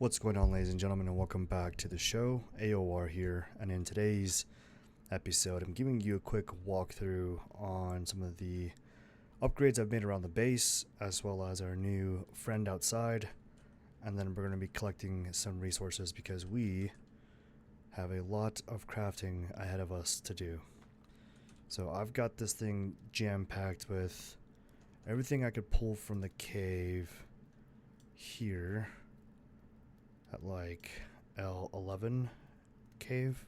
What's going on, ladies and gentlemen, and welcome back to the show. AOR here, and in today's episode I'm giving you a quick walkthrough on some of the upgrades I've made around the base, as well as our new friend outside, and then we're going to be collecting some resources because we have a lot of crafting ahead of us to do. So I've got this thing jam-packed with everything I could pull from the cave here at like L11 cave,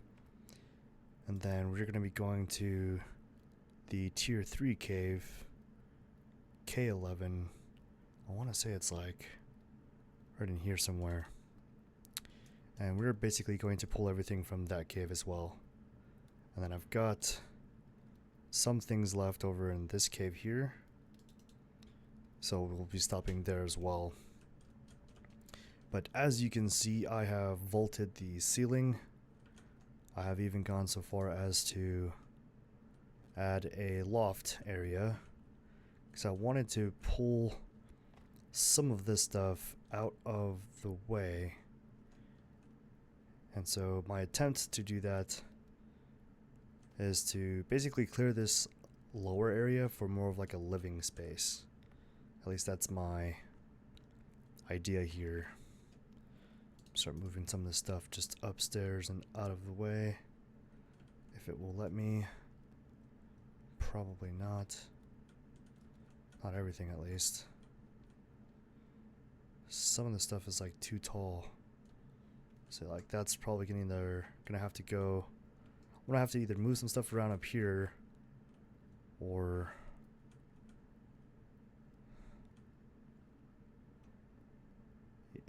and then we're going to be going to the tier 3 cave, K11. I want to say it's like right in here somewhere, and we're basically going to pull everything from that cave as well. And then I've got some things left over in this cave here, so we'll be stopping there as well. But as you can see, I have vaulted the ceiling. I have even gone so far as to add a loft area, because I wanted to pull some of this stuff out of the way. And so my attempt to do that is to basically clear this lower area for more of like a living space. At least that's my idea here. Start moving some of this stuff just upstairs and out of the way, if it will let me. Probably not. Not everything, at least. Some of the stuff is like too tall, so like that's probably gonna have to go. I'm gonna have to either move some stuff around up here, or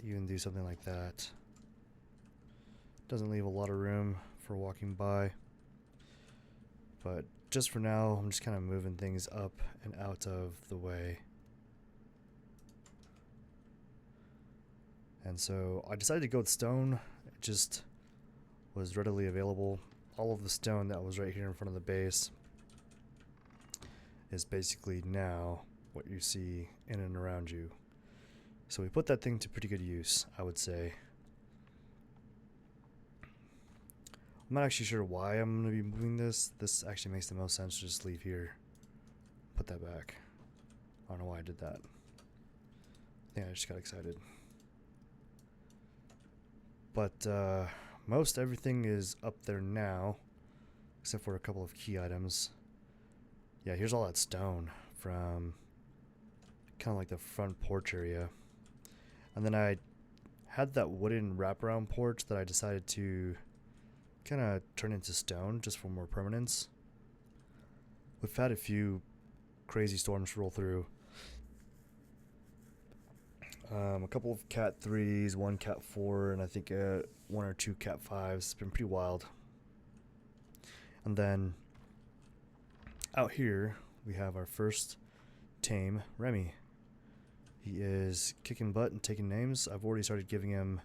even do something like that. Doesn't leave a lot of room for walking by, but just for now I'm just kind of moving things up and out of the way. And so I decided to go with stone. It just was readily available. All of the stone that was right here in front of the base is basically now what you see in and around you. So we put that thing to pretty good use, I would say. I'm not actually sure why I'm going to be moving this. This actually makes the most sense to just leave here. Put that back. I don't know why I did that. I think I just got excited. But most everything is up there now, except for a couple of key items. Yeah, here's all that stone from kind of like the front porch area. And then I had that wooden wraparound porch that I decided to kind of turn into stone just for more permanence. We've had a few crazy storms roll through. A couple of Cat 3s, one Cat 4, and I think one or two Cat 5s. It's been pretty wild. And then out here we have our first tame, Remy. He is kicking butt and taking names. I've already started giving him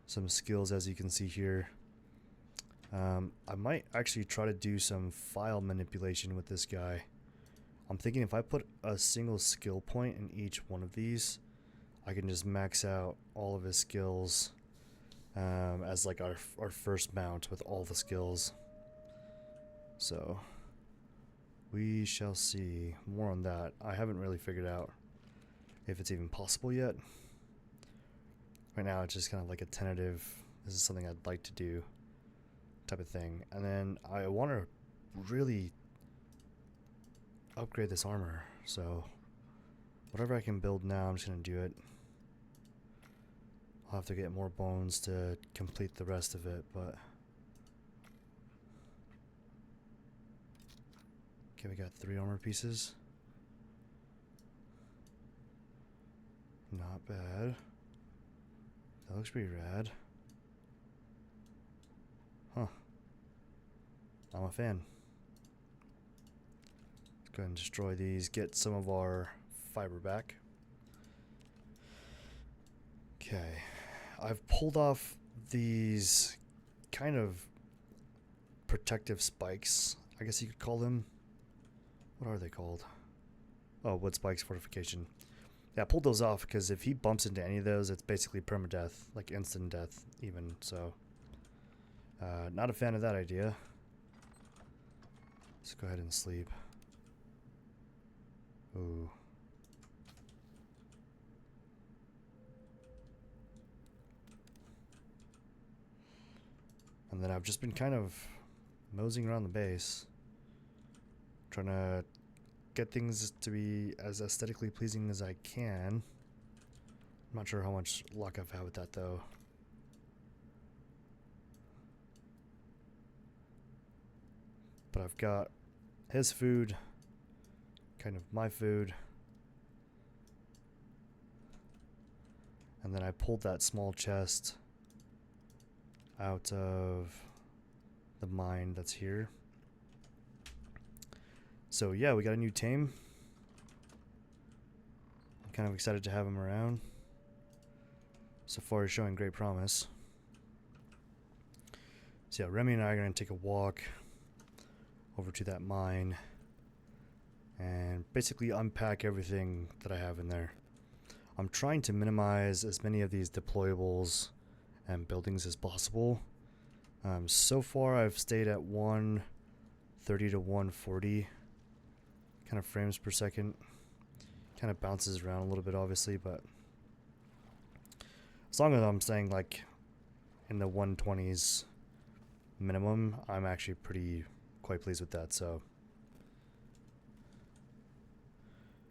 some skills, as you can see here. I might actually try to do some file manipulation with this guy. I'm thinking if I put a single skill point in each one of these, I can just max out all of his skills as like our first mount with all the skills. So we shall see. More on that. I haven't really figured out if it's even possible yet. Right now it's just kind of like a tentative, this is something I'd like to do type of thing. And then I want to really upgrade this armor, so whatever I can build now, I'm just going to do it. I'll have to get more bones to complete the rest of it, but okay, we got 3 armor pieces. Not bad. That looks pretty rad. Huh. I'm a fan. Let's go ahead and destroy these, get some of our fiber back. Okay. I've pulled off these kind of protective spikes, I guess you could call them. What are they called? Oh, wood spikes fortification. Yeah, I pulled those off because if he bumps into any of those, it's basically permadeath, like instant death even. So, not a fan of that idea. Let's go ahead and sleep. Ooh. And then I've just been kind of moseying around the base, trying to get things to be as aesthetically pleasing as I can. I'm not sure how much luck I've had with that though. But I've got his food, kind of my food. And then I pulled that small chest out of the mine that's here. So yeah, we got a new tame. I'm kind of excited to have him around. So far he's showing great promise. So yeah, Remy and I are going to take a walk over to that mine and basically unpack everything that I have in there. I'm trying to minimize as many of these deployables and buildings as possible. So far I've stayed at 130 to 140 kind of frames per second. Kind of bounces around a little bit obviously, but as long as I'm staying like in the 120s minimum, I'm actually quite pleased with that. So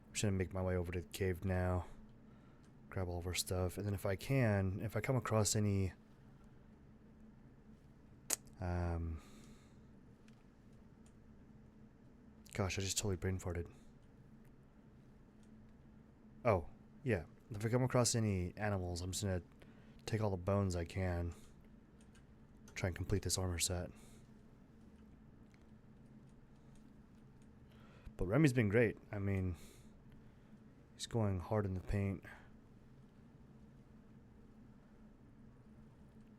I'm just gonna make my way over to the cave now, grab all of our stuff, and then if I come across any gosh, I just totally brain farted. Oh, yeah. If I come across any animals, I'm just gonna take all the bones I can, try and complete this armor set. But Remy's been great. I mean, he's going hard in the paint.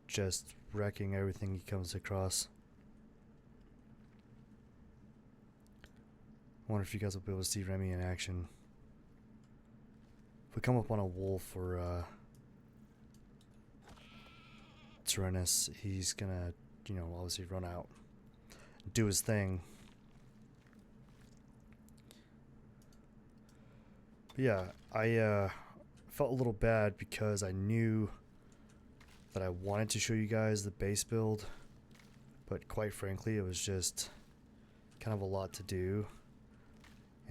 Just wrecking everything he comes across. I wonder if you guys will be able to see Remy in action. If we come up on a wolf or Tyrannus, he's gonna, obviously run out, do his thing. But yeah, I felt a little bad because I knew that I wanted to show you guys the base build, but quite frankly, it was just kind of a lot to do.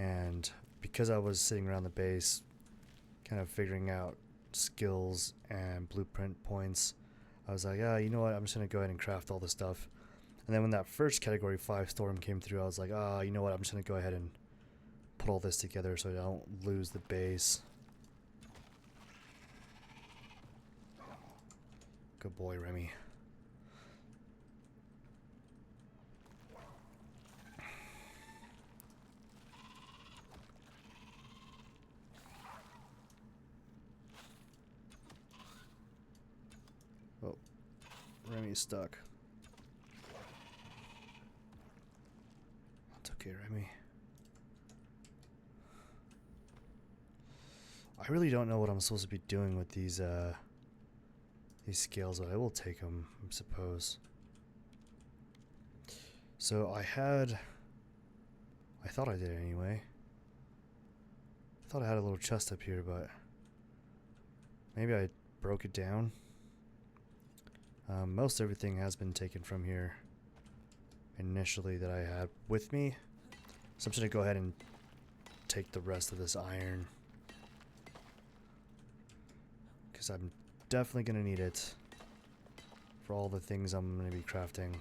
And because I was sitting around the base, kind of figuring out skills and blueprint points, I was like, you know what, I'm just going to go ahead and craft all this stuff. And then when that first category 5 storm came through, I was like, you know what, I'm just going to go ahead and put all this together so I don't lose the base. Good boy, Remy. Oh, Remy's stuck. That's okay, Remy. I really don't know what I'm supposed to be doing with these scales, but I will take them, I suppose. So I thought I did anyway. I thought I had a little chest up here, but maybe I broke it down. Most everything has been taken from here initially that I had with me. So I'm just going to go ahead and take the rest of this iron, because I'm definitely going to need it for all the things I'm going to be crafting.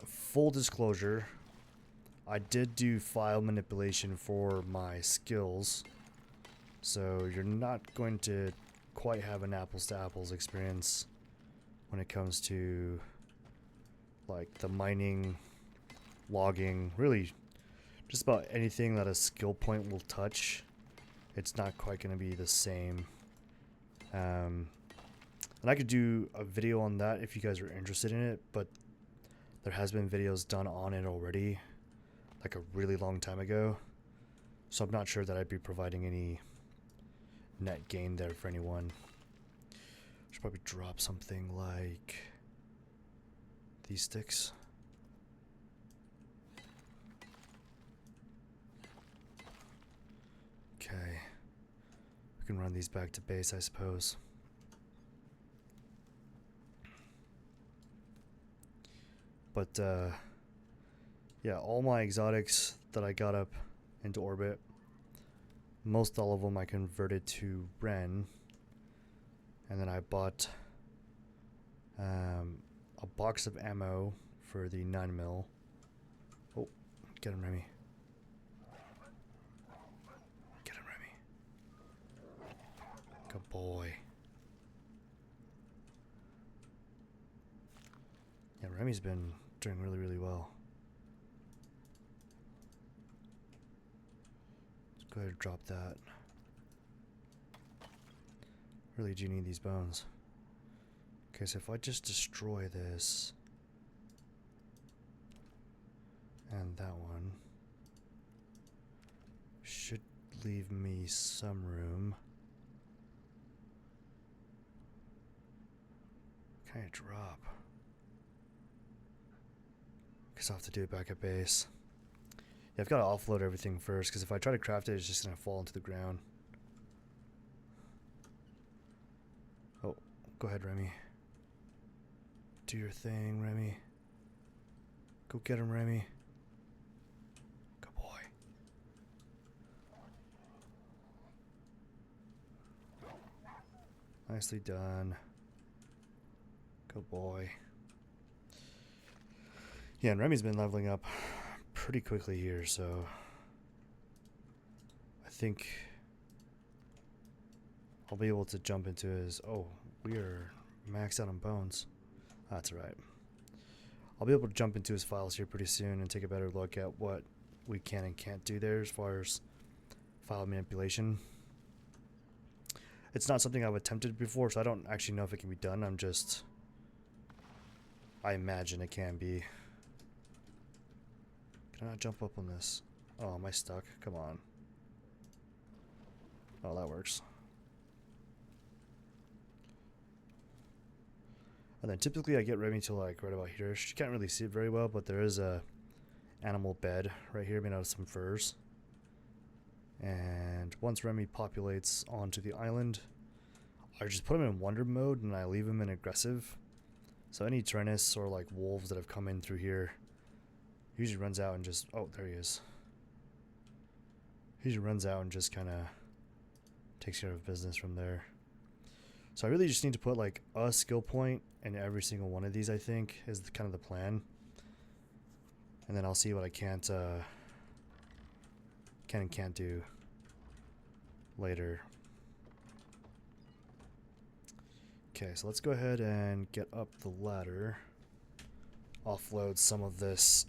Full disclosure, I did do file manipulation for my skills, so you're not going to quite have an apples to apples experience when it comes to like the mining, logging, really just about anything that a skill point will touch. It's not quite going to be the same. And I could do a video on that if you guys are interested in it, but there has been videos done on it already, like a really long time ago. So I'm not sure that I'd be providing any net gain there for anyone. Should probably drop something like these sticks. Okay. We can run these back to base, I suppose. But, yeah, all my exotics that I got up into orbit, most all of them I converted to Ren. And then I bought a box of ammo for the 9mm. Oh, get him, Remy. Get him, Remy. Good boy. Yeah, Remy's been doing really, really well. Let's go ahead and drop that. Really do need these bones. Okay, so if I just destroy this and that one, should leave me some room. Can I drop? Because I'll have to do it back at base. Yeah, I've got to offload everything first, because if I try to craft it, it's just going to fall into the ground. Oh, go ahead, Remy. Do your thing, Remy. Go get him, Remy. Good boy. Nicely done. Good boy. Yeah, and Remy's been leveling up pretty quickly here, so I think I'll be able to jump into his... Oh, we are maxed out on bones. That's right. I'll be able to jump into his files here pretty soon and take a better look at what we can and can't do there as far as file manipulation. It's not something I've attempted before, so I don't actually know if it can be done. I imagine it can be. Can I not jump up on this? Oh, am I stuck? Come on. Oh, that works. And then typically I get Remy to like right about here. She can't really see it very well, but there is a animal bed right here made out of some furs. And once Remy populates onto the island, I just put him in wonder mode and I leave him in aggressive. So any Tyrannus or like wolves that have come in through here, he usually runs out and just... Oh, there he is. He usually runs out and just kind of takes care of business from there. So I really just need to put like a skill point in every single one of these, I think, is kind of the plan. And then I'll see what I can and can't do later. Okay, so let's go ahead and get up the ladder. Offload some of this.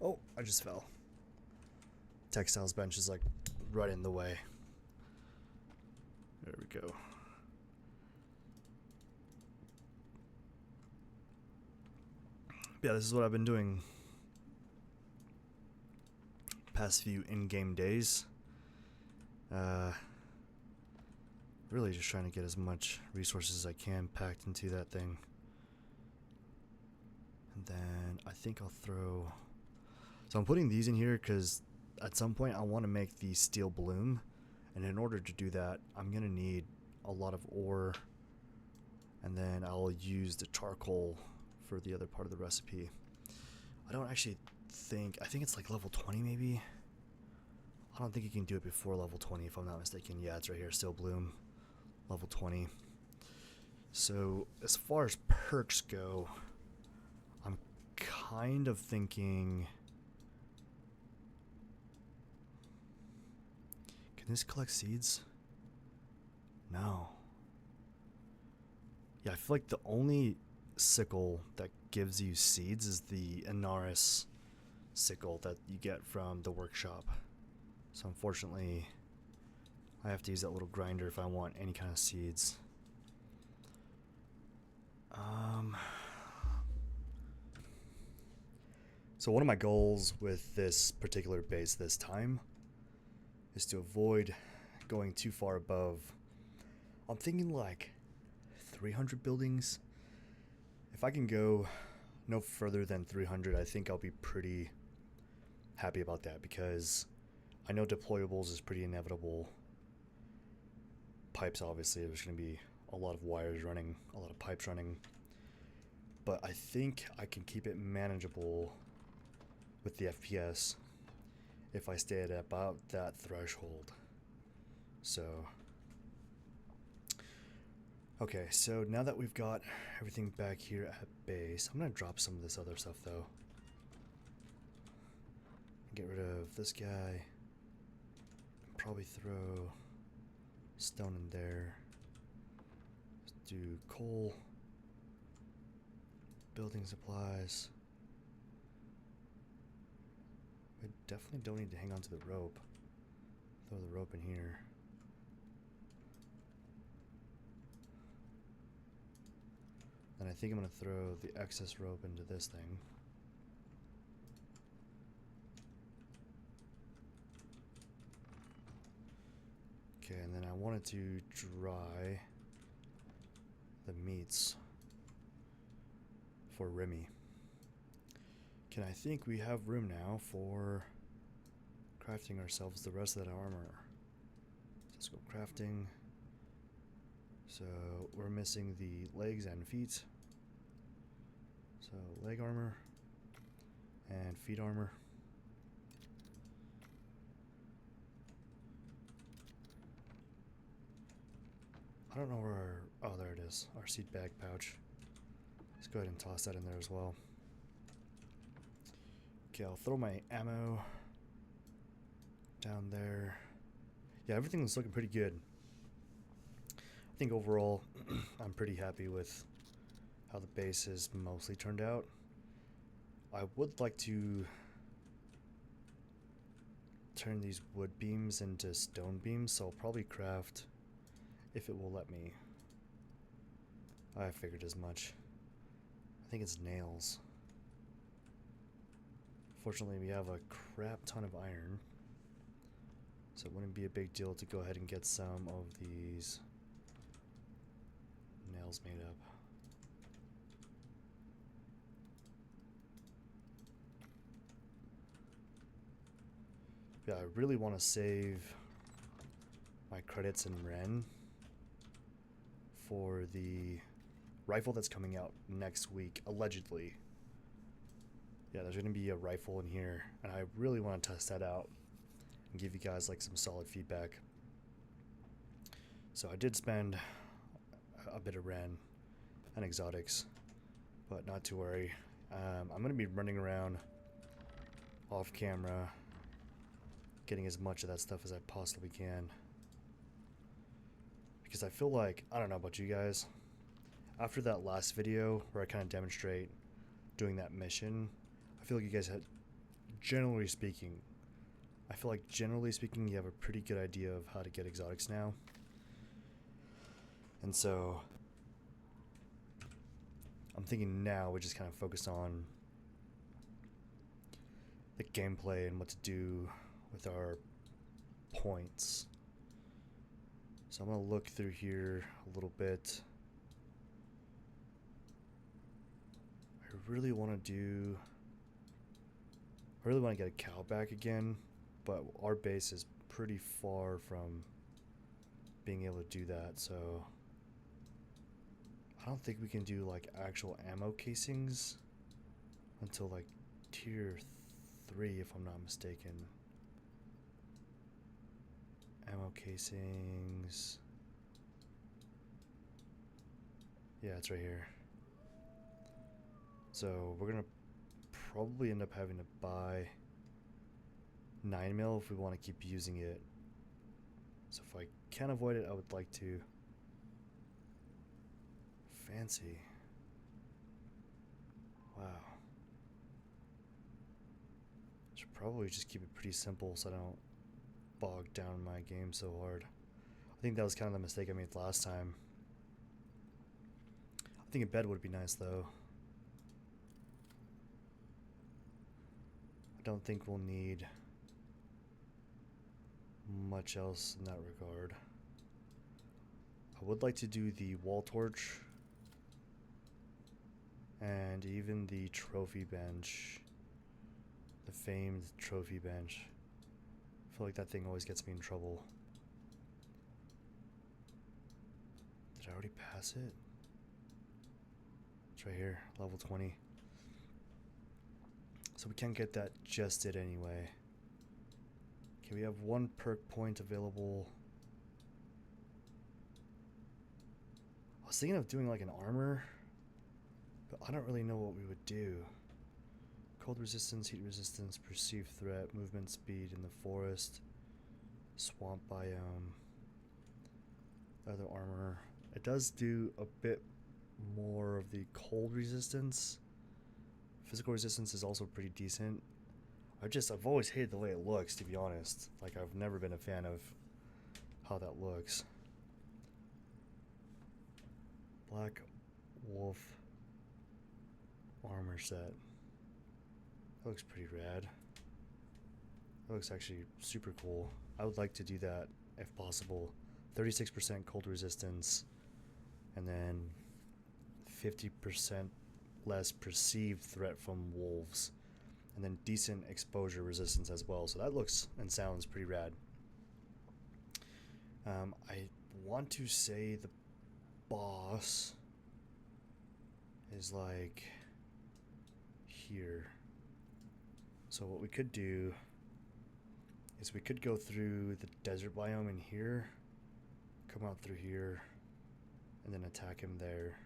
Oh, I just fell. Textiles bench is like right in the way. There we go. Yeah, this is what I've been doing past few in-game days. Really just trying to get as much resources as I can packed into that thing. And then I think I'll throw... So I'm putting these in here because at some point I want to make the steel bloom. And in order to do that, I'm going to need a lot of ore. And then I'll use the charcoal for the other part of the recipe. I don't actually think... I think it's like level 20 maybe. I don't think you can do it before level 20 if I'm not mistaken. Yeah, it's right here. Steel bloom. Level 20. So as far as perks go, I'm kind of thinking... Can this collect seeds? No. Yeah, I feel like the only sickle that gives you seeds is the Icarus sickle that you get from the workshop. So unfortunately, I have to use that little grinder if I want any kind of seeds. So one of my goals with this particular base this time is to avoid going too far above. I'm thinking like 300 buildings. If I can go no further than 300, I think I'll be pretty happy about that, because I know deployables is pretty inevitable. Pipes, obviously, there's going to be a lot of wires running, a lot of pipes running. But I think I can keep it manageable with the FPS if I stay at about that threshold. So, okay, so now that we've got everything back here at base, I'm going to drop some of this other stuff though. Get rid of this guy. Probably throw stone in there. Let's do coal. Building supplies. We definitely don't need to hang on to the rope. Throw the rope in here. And I think I'm going to throw the excess rope into this thing. Okay, and then I wanted to dry the meats for Remy. Can I think we have room now for crafting ourselves the rest of that armor? Let's go crafting. So we're missing the legs and feet. So leg armor and feet armor. I don't know where our, oh, there it is, our seed bag pouch. Let's go ahead and toss that in there as well. Okay, I'll throw my ammo down there. Yeah, everything's looking pretty good. I think overall, I'm pretty happy with how the base has mostly turned out. I would like to turn these wood beams into stone beams, so I'll probably craft, if it will let me. I figured as much. I think it's nails. Fortunately, we have a crap ton of iron, so it wouldn't be a big deal to go ahead and get some of these nails made up. Yeah, I really want to save my credits in Ren for the rifle that's coming out next week, allegedly. Yeah, there's going to be a rifle in here, and I really want to test that out and give you guys like some solid feedback. So I did spend a bit of Ren and exotics, but not to worry. I'm going to be running around off camera, getting as much of that stuff as I possibly can. Because I feel like, I don't know about you guys, after that last video where I kind of demonstrate doing that mission, I feel like you guys had, generally speaking, you have a pretty good idea of how to get exotics now. And so I'm thinking now we just kind of focus on the gameplay and what to do with our points. So I'm going to look through here a little bit. I really want to get a cow back again, but our base is pretty far from being able to do that, so I don't think we can do like actual ammo casings until like tier 3 if I'm not mistaken. Ammo casings. Yeah, it's right here. So we're gonna probably end up having to buy 9mm if we want to keep using it. So if I can avoid it, I would like to. Fancy. Wow. Should probably just keep it pretty simple so I don't bog down my game so hard. I think that was kind of the mistake I made last time. I think a bed would be nice though. I don't think we'll need much else in that regard. I would like to do the wall torch and even the trophy bench, the famed trophy bench. I feel like that thing always gets me in trouble. Did I already pass it? It's right here, level 20. So we can't get that just yet anyway. Okay, we have one perk point available. I was thinking of doing like an armor, but I don't really know what we would do. Cold resistance, heat resistance, perceived threat, movement speed in the forest, swamp biome, other armor. It does do a bit more of the cold resistance. Physical resistance is also pretty decent. I've always hated the way it looks, to be honest. Like, I've never been a fan of how that looks. Black Wolf armor set. That looks pretty rad. That looks actually super cool. I would like to do that if possible. 36% cold resistance, and then 50% less perceived threat from wolves, and then decent exposure resistance as well. So that looks and sounds pretty rad. I want to say the boss is like here. So what we could do is we could go through the desert biome in here, come out through here, and then attack him there.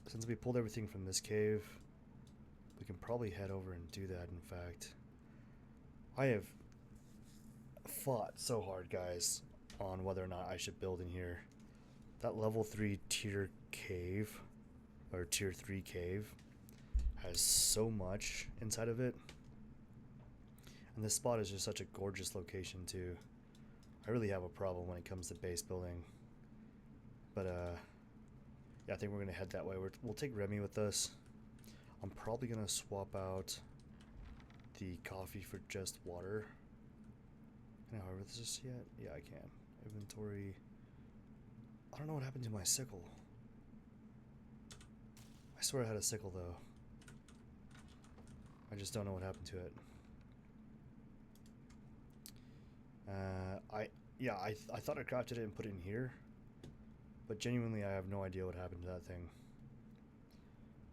Since we pulled everything from this cave, we can probably head over and do that. In fact, I have fought so hard, guys, on whether or not I should build in here. That level 3 tier cave, or tier 3 cave, has so much inside of it. And this spot is just such a gorgeous location too. I really have a problem when it comes to base building. But yeah, I think we're gonna head that way. We'll take Remy with us. I'm probably gonna swap out the coffee for just water. Can I harvest this yet? Yeah, I can. Inventory. I don't know what happened to my sickle. I swear I had a sickle though. I just don't know what happened to it. I thought I crafted it and put it in here, but genuinely I have no idea what happened to that thing.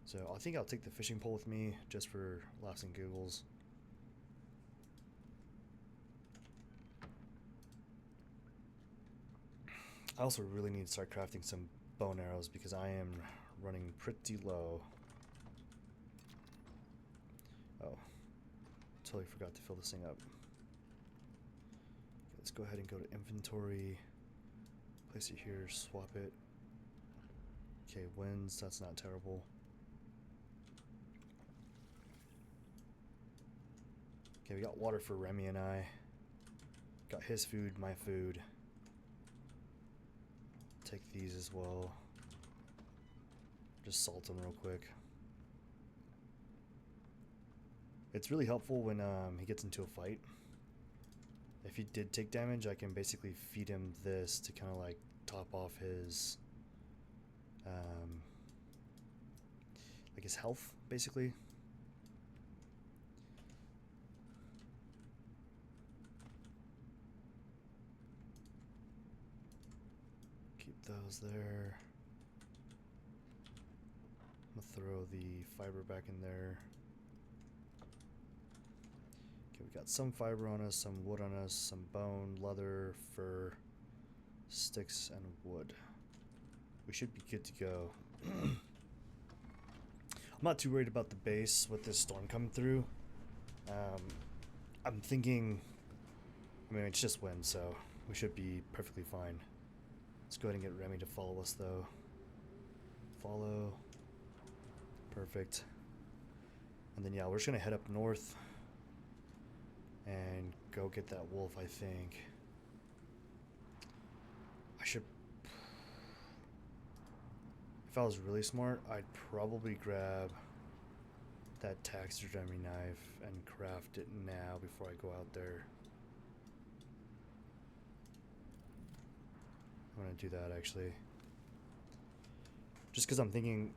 So I think I'll take the fishing pole with me just for laughs and giggles. I also really need to start crafting some bone arrows because I am running pretty low. Oh, totally forgot to fill this thing up. Let's go ahead and go to inventory, place it here, swap it. Okay, winds, that's not terrible. Okay, we got water for Remy and I. Got his food, my food. Take these as well. Just salt them real quick. It's really helpful when he gets into a fight. If he did take damage, I can basically feed him this to kind of like top off his like his health, basically. Keep those there. I'm gonna throw the fiber back in there. Okay, we got some fiber on us, some wood on us, some bone, leather, fur, sticks, and wood. We should be good to go. I'm not too worried about the base with this storm coming through. I'm thinking, I mean, it's just wind, so we should be perfectly fine. Let's go ahead and get Remy to follow us, though. Follow. Perfect. And then, yeah, we're just going to head up north and go get that wolf, I think. I should... If I was really smart, I'd probably grab that taxidermy knife and craft it now before I go out there. I'm gonna do that actually. Just because I'm thinking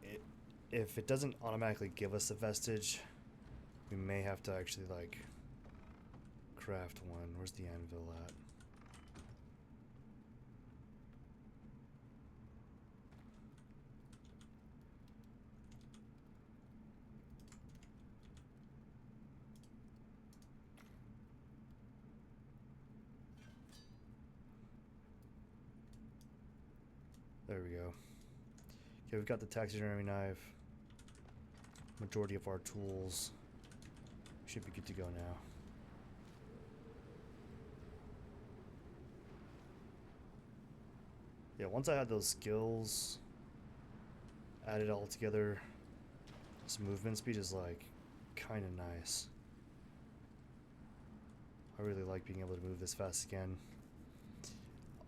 if it doesn't automatically give us a vestige, we may have to actually like craft one. Where's the anvil at? There we go. Okay, we've got the taxidermy knife. Majority of our tools. Should be good to go now. Yeah, once I had those skills added all together, this movement speed is like kind of nice. I really like being able to move this fast again.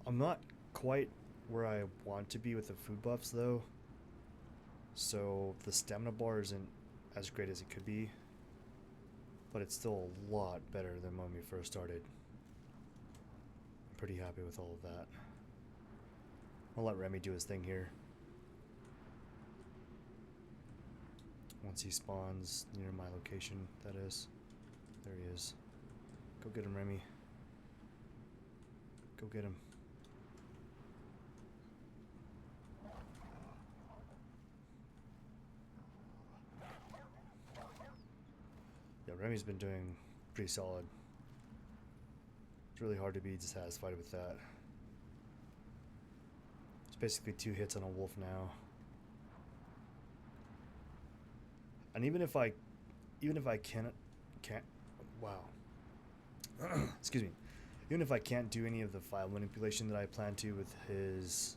I'm not quite where I want to be with the food buffs though, so the stamina bar isn't as great as it could be, but it's still a lot better than when we first started. I'm pretty happy with all of that. I'll let Remy do his thing here. Once he spawns near my location, that is. There he is. Go get him, Remy. Go get him. Yeah, Remy's been doing pretty solid. It's really hard to be dissatisfied with that. It's basically 2 hits on a wolf now. And even if I can't wow. Excuse me. Even if I can't do any of the file manipulation that I plan to with his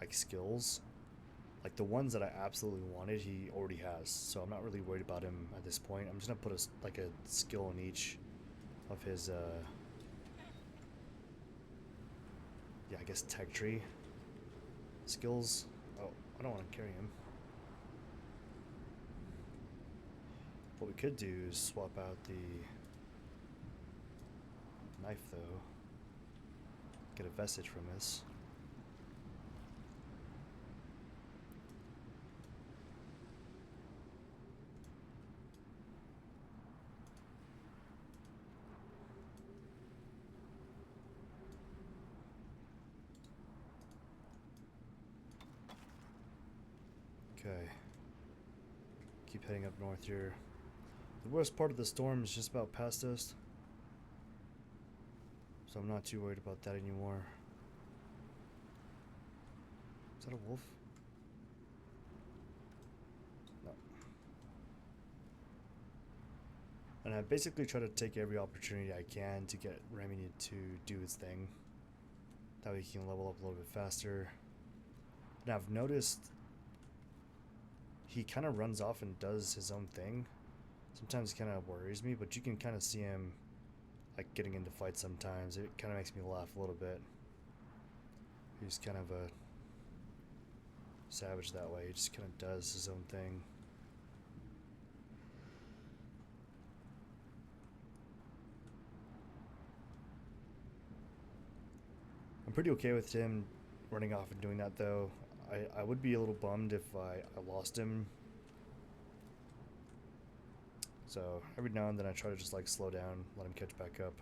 like skills, like the ones that I absolutely wanted, he already has. So I'm not really worried about him at this point. I'm just gonna put a skill in each of his yeah, I guess tech tree skills. Oh, I don't want to carry him. What we could do is swap out the knife though. Get a vestige from this. Okay. Keep heading up north here. The worst part of the storm is just about past us, so I'm not too worried about that anymore. Is that a wolf? No. And I basically try to take every opportunity I can to get Remy to do his thing. That way he can level up a little bit faster. And I've noticed he kind of runs off and does his own thing. Sometimes it kind of worries me, but you can kind of see him like getting into fights sometimes. It kind of makes me laugh a little bit. He's kind of a savage that way. He just kind of does his own thing. I'm pretty okay with him running off and doing that though. I would be a little bummed if I lost him. So every now and then I try to just like slow down, let him catch back up.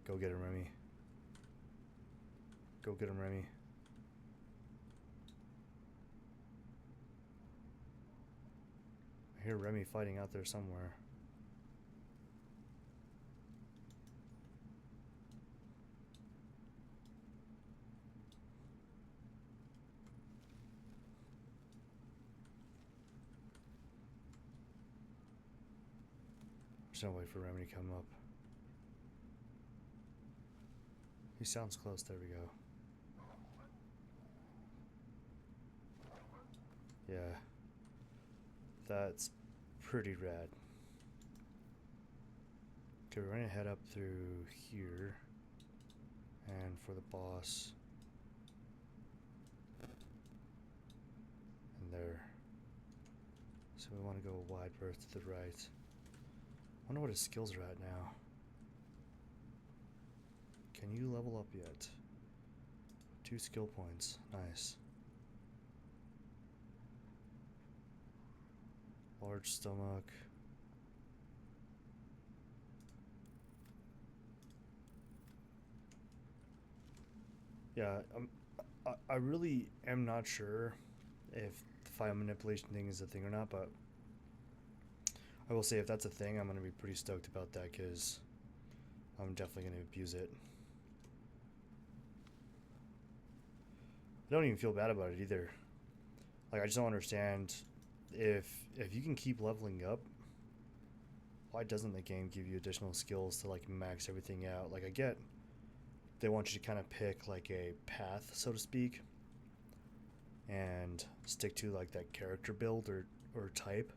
Go get him, Remy. Go get him, Remy. I hear Remy fighting out there somewhere. Just gonna wait for Remy to come up. He sounds close. There we go. Yeah, that's pretty rad. Okay, we're gonna head up through here, and for the boss, and there. So we want to go wide berth to the right. I wonder what his skills are at now. Can you level up yet? 2 skill points. Nice. Large stomach. Yeah, I really am not sure if the file manipulation thing is a thing or not, but I will say if that's a thing, I'm going to be pretty stoked about that because I'm definitely going to abuse it. I don't even feel bad about it either. Like, I just don't understand if you can keep leveling up, why doesn't the game give you additional skills to like max everything out? Like, I get they want you to kind of pick like a path, so to speak, and stick to like that character build or type.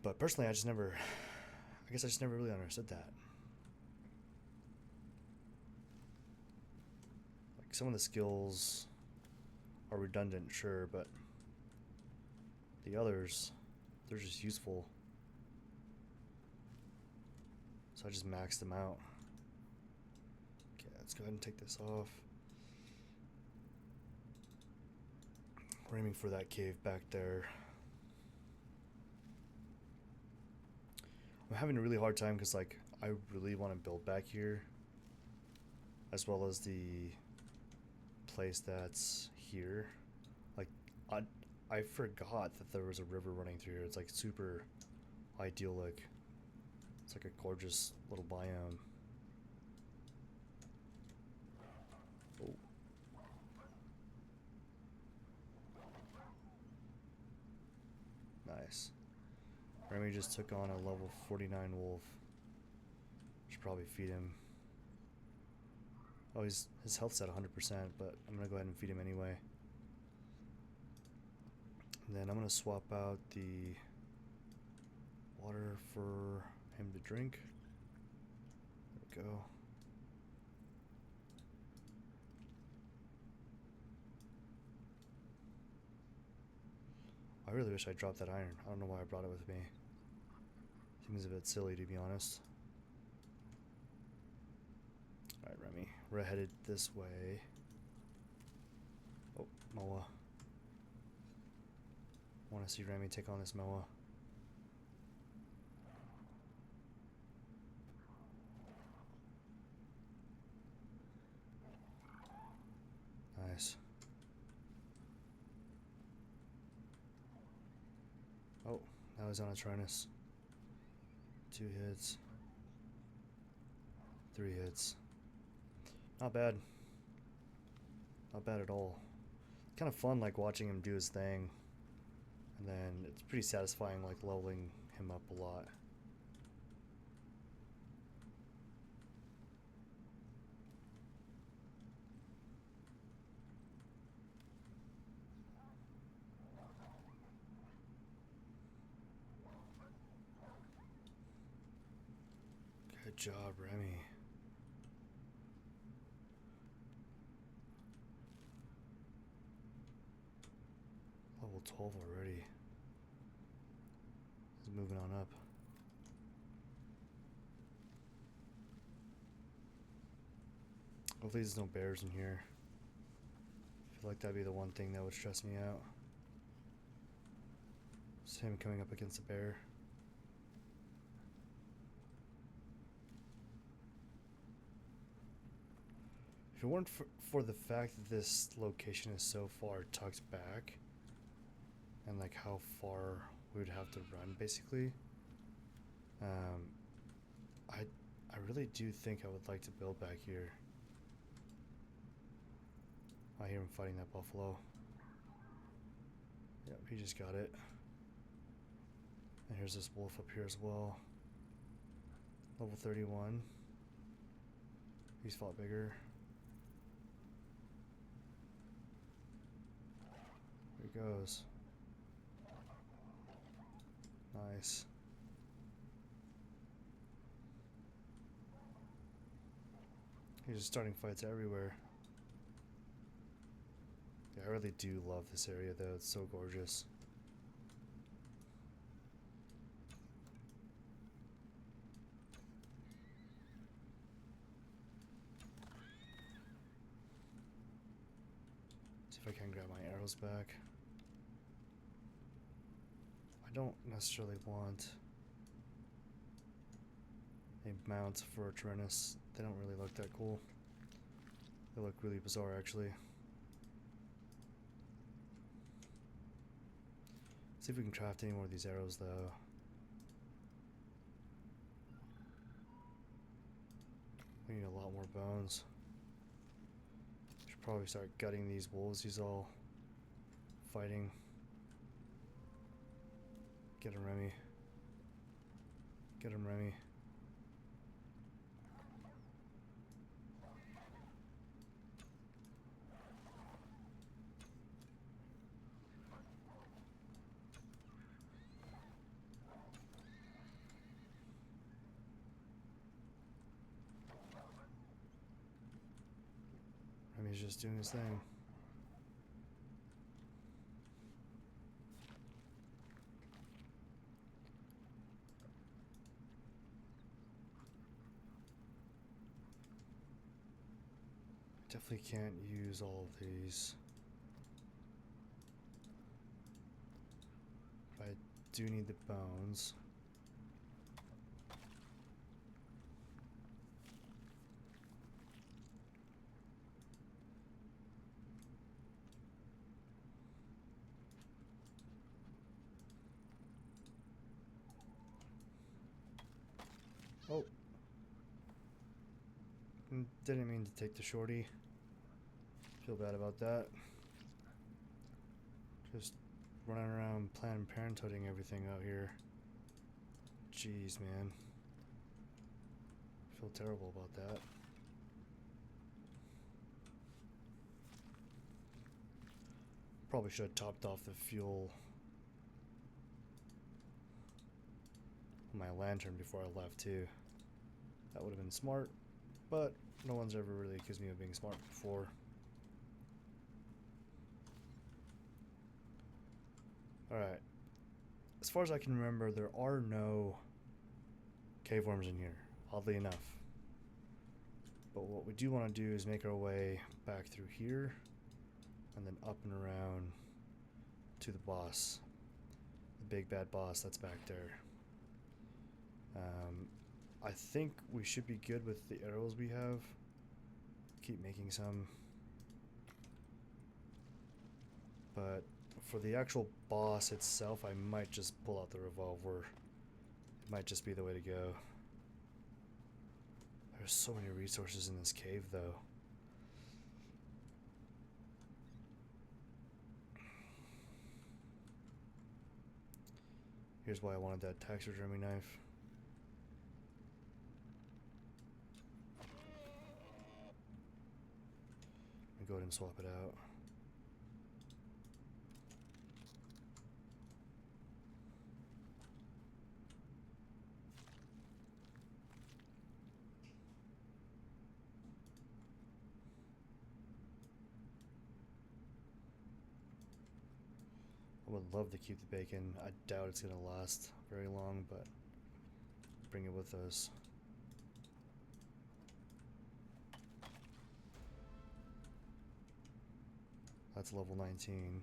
But personally, I guess I just never really understood that. Like, some of the skills are redundant, sure, but the others, they're just useful. So I just maxed them out. Okay, let's go ahead and take this off. We're aiming for that cave back there. I'm having a really hard time because like I really want to build back here, as well as the place that's here. Like I forgot that there was a river running through here. It's like super idyllic. It's like a gorgeous little biome. Oh. Nice. Remy just took on a level 49 wolf. Should probably feed him. Oh, his health's at 100%, but I'm gonna go ahead and feed him anyway. And then I'm gonna swap out the water for him to drink. There we go. I really wish I dropped that iron. I don't know why I brought it with me. Seems a bit silly, to be honest. Alright, Remy. We're headed this way. Oh, Moa. Want to see Remy take on this Moa. Nice. Oh, now he's on a Trinus. 2 hits. 3 hits. Not bad. Not bad at all. Kind of fun like watching him do his thing. And then it's pretty satisfying like leveling him up a lot. Good job, Remy. Level 12 already. He's moving on up. Hopefully there's no bears in here. I feel like that'd be the one thing that would stress me out. It's him coming up against a bear. If it weren't for the fact that this location is so far tucked back, and like how far we would have to run, basically, I really do think I would like to build back here. I hear him fighting that buffalo. Yep, he just got it. And here's this wolf up here as well. Level 31. He's fought bigger. There we goes. Nice. He's just starting fights everywhere. Yeah, I really do love this area though, it's so gorgeous. See if I can grab my arrows back. I don't necessarily want a mount for a Tyrannus. They don't really look that cool. They look really bizarre actually. See if we can craft any more of these arrows though. We need a lot more bones. Should probably start gutting these wolves he's all fighting. Get him, Remy. Get him, Remy. Remy's just doing his thing. Definitely can't use all of these. But I do need the bones. Oh. Didn't mean to take the shorty. Feel bad about that. Just running around Planned Parenthooding everything out here. Jeez, man. Feel terrible about that. Probably should have topped off the fuel on my lantern before I left too. That would have been smart, but no one's ever really accused me of being smart before. Alright. As far as I can remember, there are no cave worms in here, oddly enough. But what we do want to do is make our way back through here and then up and around to the boss. The big bad boss that's back there. I think we should be good with the arrows we have. Keep making some. But for the actual boss itself, I might just pull out the revolver. It might just be the way to go. There's so many resources in this cave though. Here's why I wanted that taxidermy knife. Go ahead and swap it out. I would love to keep the bacon. I doubt it's going to last very long, but bring it with us. That's level 19.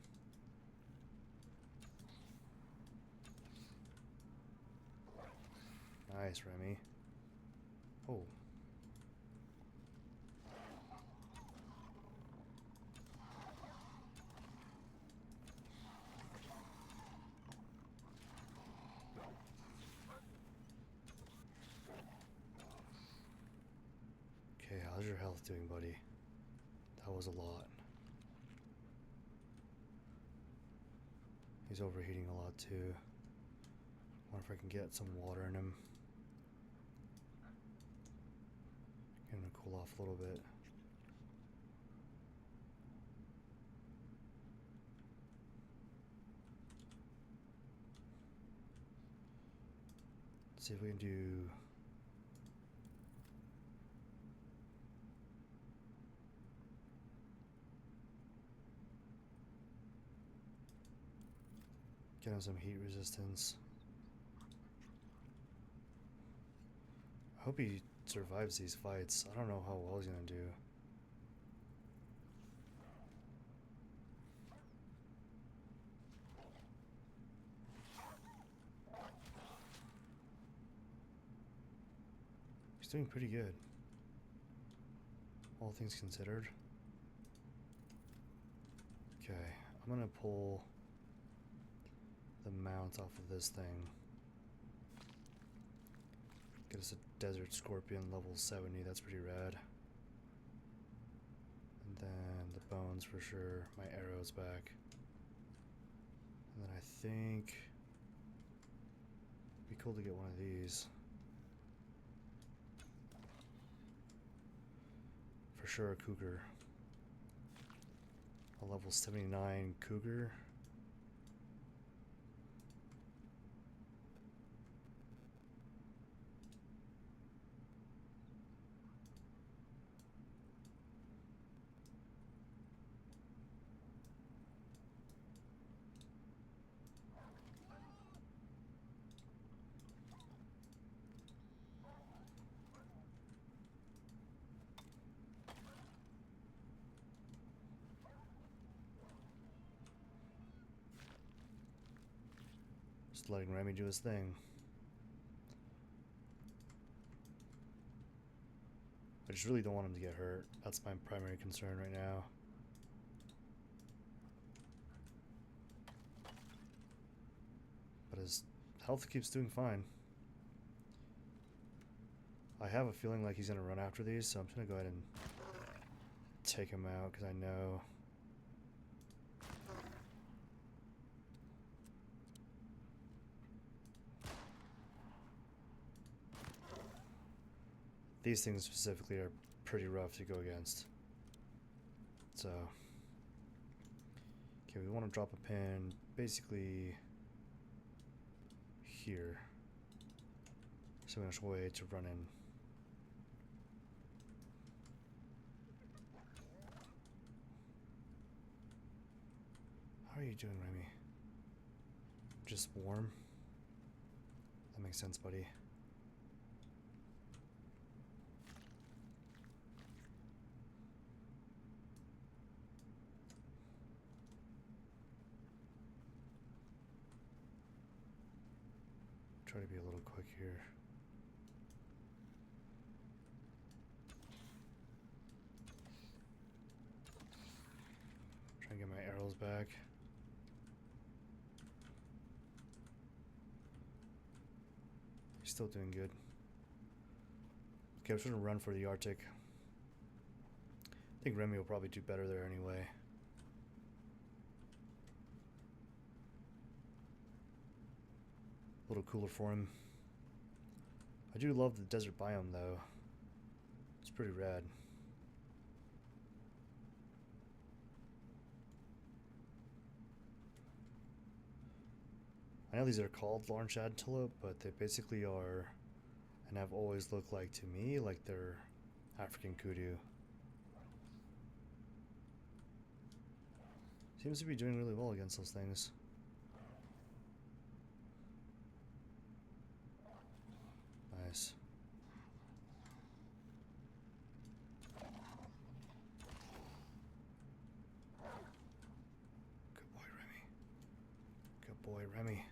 Nice, Remy. Oh. Okay, how's your health doing, buddy? That was a lot. He's overheating a lot too. Wonder if I can get some water in him. Get him to cool off a little bit. Let's see if we can do. Get him some heat resistance. I hope he survives these fights. I don't know how well he's gonna do. He's doing pretty good, all things considered. Okay, I'm gonna pull the mount off of this thing. Get us a Desert Scorpion level 70, that's pretty rad. And then the bones for sure, my arrows back. And then I think it'd be cool to get one of these. For sure a cougar. A level 79 cougar. Just letting Remy do his thing. I just really don't want him to get hurt. That's my primary concern right now. But his health keeps doing fine. I have a feeling like he's going to run after these, so I'm just going to go ahead and take him out because I know these things specifically are pretty rough to go against. So, okay, we want to drop a pin basically here. So much way to run in. How are you doing, Remy? Just warm? That makes sense, buddy. Try to be a little quick here. Try and get my arrows back. He's still doing good. Okay, I'm just gonna run for the Arctic. I think Remy will probably do better there anyway. A little cooler for him. I do love the desert biome though. It's pretty rad. I know these are called large antelope, but they basically are, and have always looked like to me, like they're African kudu. Seems to be doing really well against those things. Nice. Good boy, Remy. Good boy, Remy.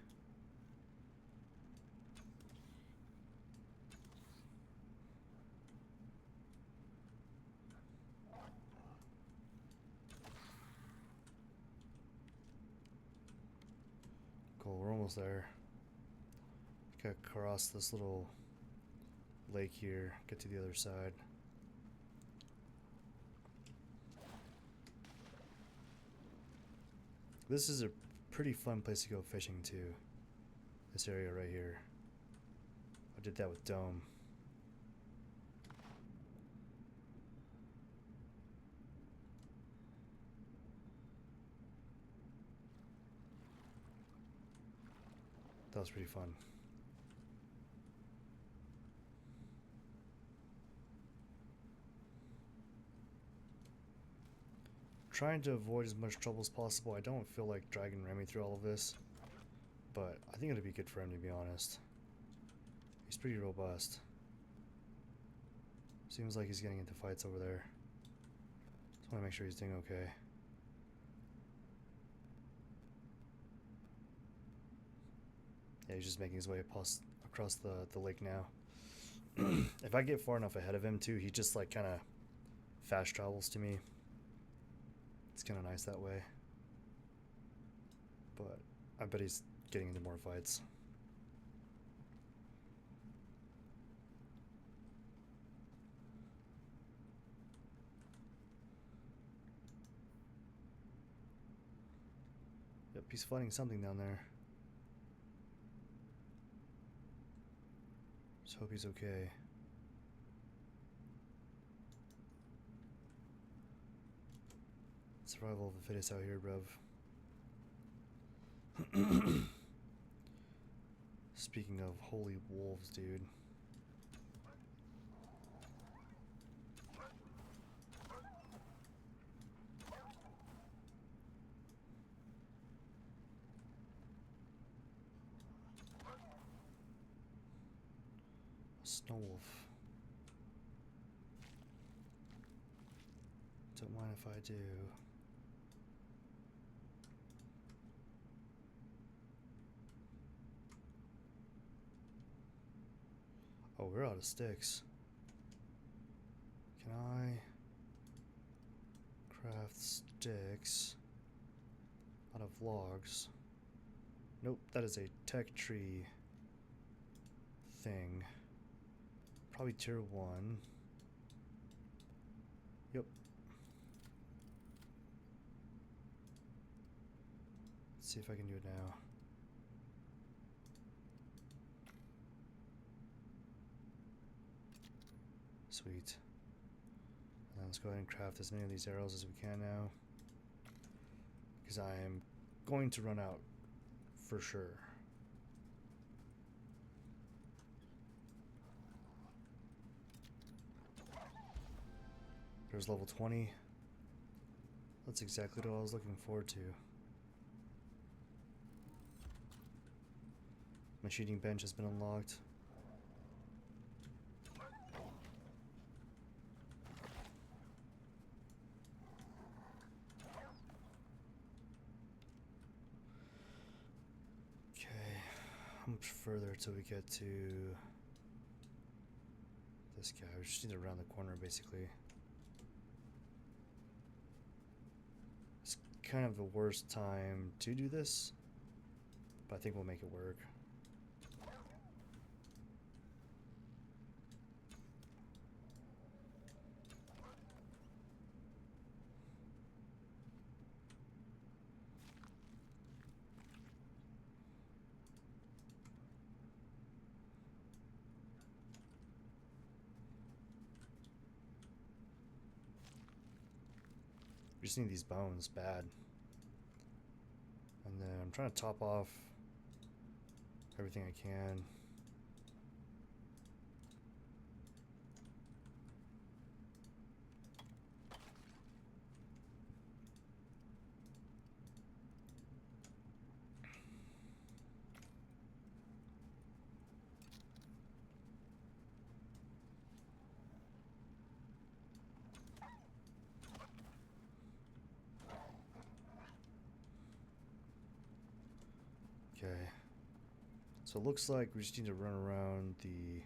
Cool, we're almost there. Gotta cross this little lake here, get to the other side. This is a pretty fun place to go fishing too. This area right here. I did that with Dome. That was pretty fun. trying to avoid as much trouble as possible. I don't feel like dragging Remy through all of this, but I think it'd be good for him, to be honest. He's pretty robust. Seems like he's getting into fights over there. Just want to make sure he's doing okay. Yeah, he's just making his way across the lake now. If I get far enough ahead of him too, he just like kind of fast travels to me. It's kind of nice that way. But I bet he's getting into more fights. Yep, he's fighting something down there. Just hope he's okay. Survival of the fittest out here, bruv. Speaking of holy wolves, dude. Snow wolf. Don't mind if I do. Oh, we're out of sticks. Can I craft sticks out of logs? Nope, that is a tech tree thing. Probably tier 1. Yep. Let's see if I can do it now. Sweet. And let's go ahead and craft as many of these arrows as we can now, because I am going to run out for sure. There's level 20. That's exactly what I was looking forward to. My shooting bench has been unlocked. Okay, how much further till we get to this guy? We just need to round the corner basically. It's kind of the worst time to do this, but I think we'll make it work. We just need these bones bad. And then I'm trying to top off everything I can. Okay, so it looks like we just need to run around the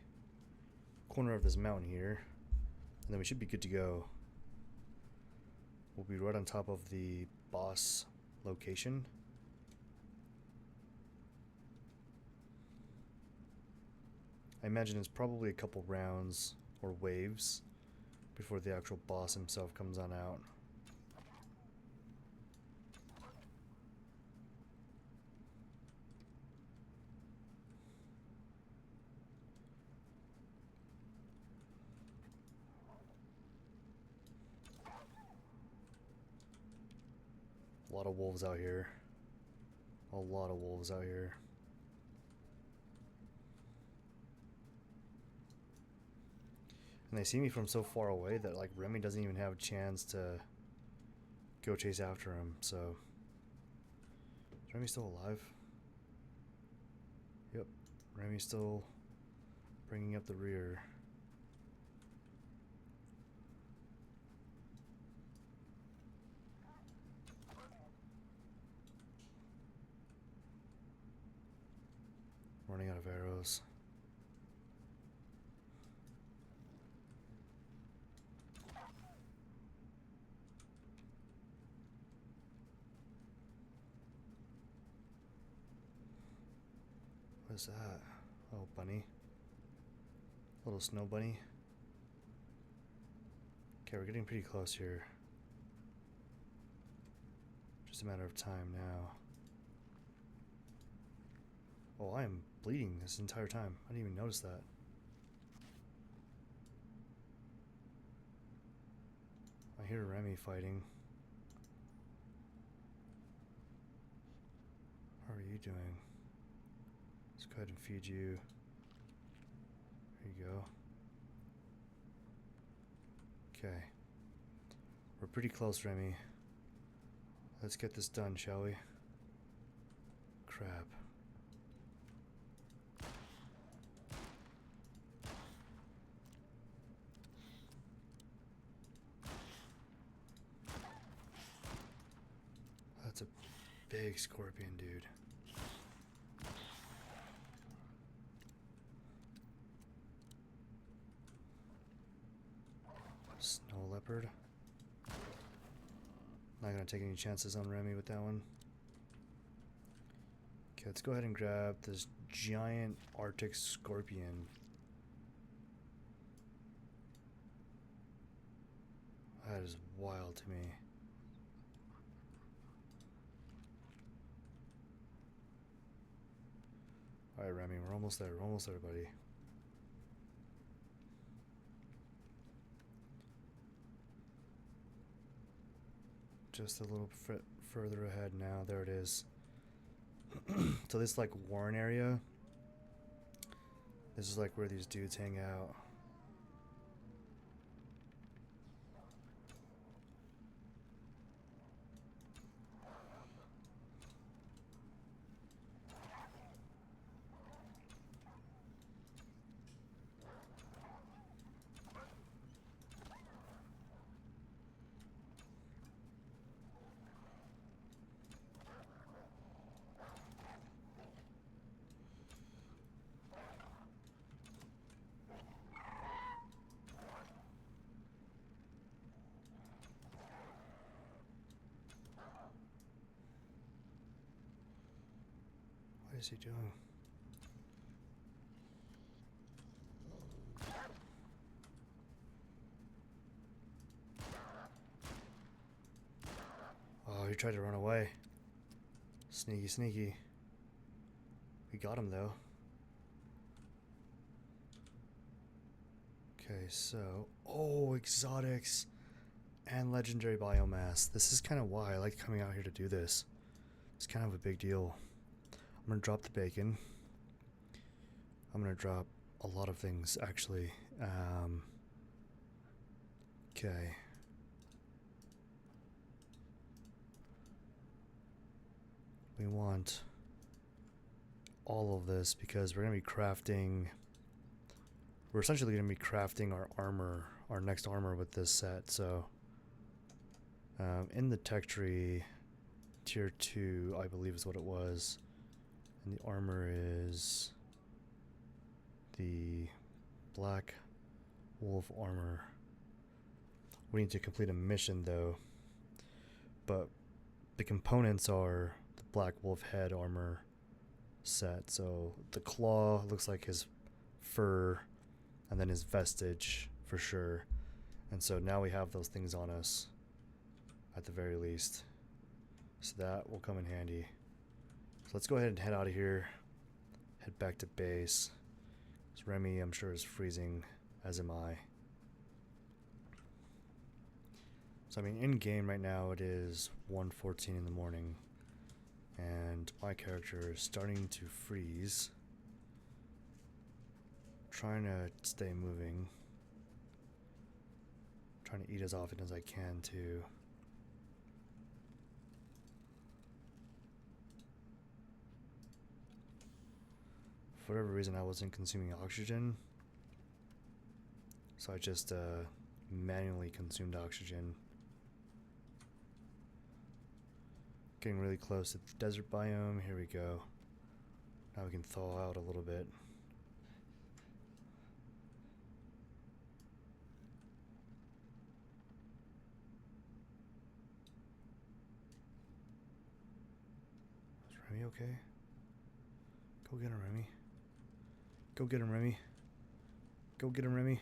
corner of this mountain here, and then we should be good to go. We'll be right on top of the boss location. I imagine it's probably a couple rounds or waves before the actual boss himself comes on out. A lot of wolves out here. A lot of wolves out here. And they see me from so far away that like Remy doesn't even have a chance to go chase after him. So, is Remy still alive? Yep, Remy's still bringing up the rear. Running out of arrows. What is that? Oh, bunny. Little snow bunny. Okay, we're getting pretty close here. Just a matter of time now. Oh, I am bleeding this entire time. I didn't even notice that. I hear Remy fighting. How are you doing? Let's go ahead and feed you. There you go. Okay. We're pretty close, Remy. Let's get this done, shall we? Crap. That's a big scorpion, dude. Snow leopard. Not gonna take any chances on Remy with that one. Okay, let's go ahead and grab this giant Arctic scorpion. That is wild to me. Alright, Remy, we're almost there. We're almost there, buddy. Just a little further ahead now. There it is. So this like Warren area. This is like where these dudes hang out. What is he doing? Oh, he tried to run away. Sneaky, sneaky. We got him though. Okay, so... Oh, exotics and legendary biomass. This is kind of why I like coming out here to do this. It's kind of a big deal. I'm gonna drop the bacon. I'm gonna drop a lot of things, actually. Okay. We want all of this because we're gonna be crafting... We're essentially gonna be crafting our armor, our next armor with this set, so... in the tech tree, tier 2, I believe is what it was. And the armor is the black wolf armor. We need to complete a mission though, but the components are the black wolf head armor set. So the claw looks like his fur, and then his vestige for sure. And so now we have those things on us at the very least, so that will come in handy. So let's go ahead and head out of here, head back to base. So Remy, I'm sure, is freezing, as am I. So I mean, in game right now it is 1:14 in the morning, and my character is starting to freeze. Trying to stay moving. Trying to eat as often as I can too. For whatever reason, I wasn't consuming oxygen, so I just manually consumed oxygen. Getting really close to the desert biome. Here we go. Now we can thaw out a little bit. Is Remy okay? Go get him, Remy. Go get him, Remy. Go get him, Remy.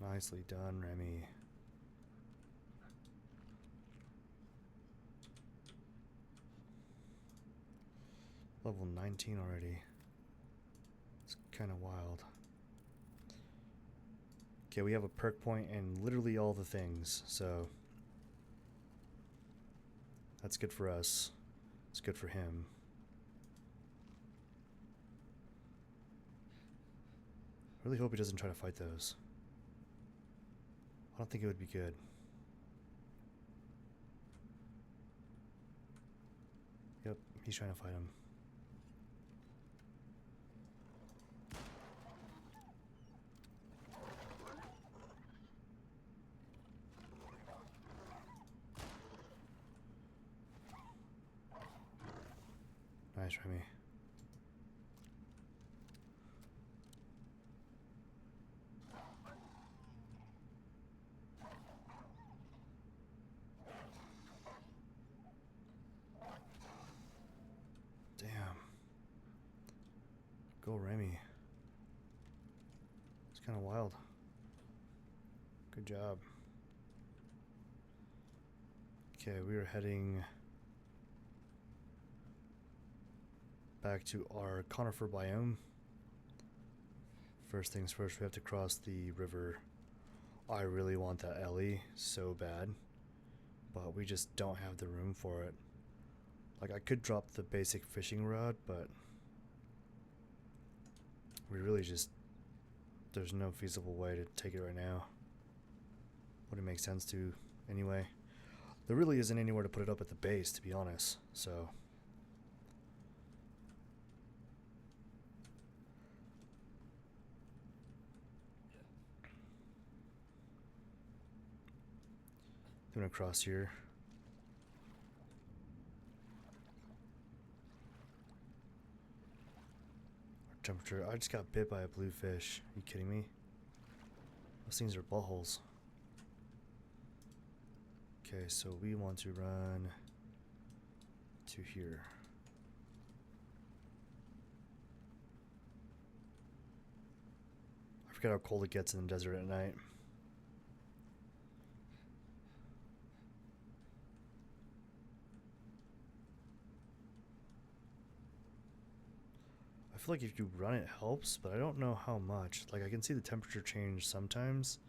Nicely done, Remy. Level 19 already. It's kind of wild. Okay, we have a perk point and literally all the things, so that's good for us. It's good for him. I really hope he doesn't try to fight those. I don't think it would be good. Yep, he's trying to fight him. Nice, Remy. Damn. Go, Remy. It's kind of wild. Good job. Okay, we are heading back to our conifer biome. First things first, we have to cross the river. I really want that Ellie so bad, but we just don't have the room for it. Like, I could drop the basic fishing rod, but we really just, there's no feasible way to take it right now. Wouldn't make sense to anyway. There really isn't anywhere to put it up at the base, to be honest, so going across here. Our temperature. I just got bit by a bluefish. Are you kidding me? Those things are buttholes. Okay, so we want to run to here. I forget how cold it gets in the desert at night. I feel like if you run it helps, but I don't know how much. Like, I can see the temperature change sometimes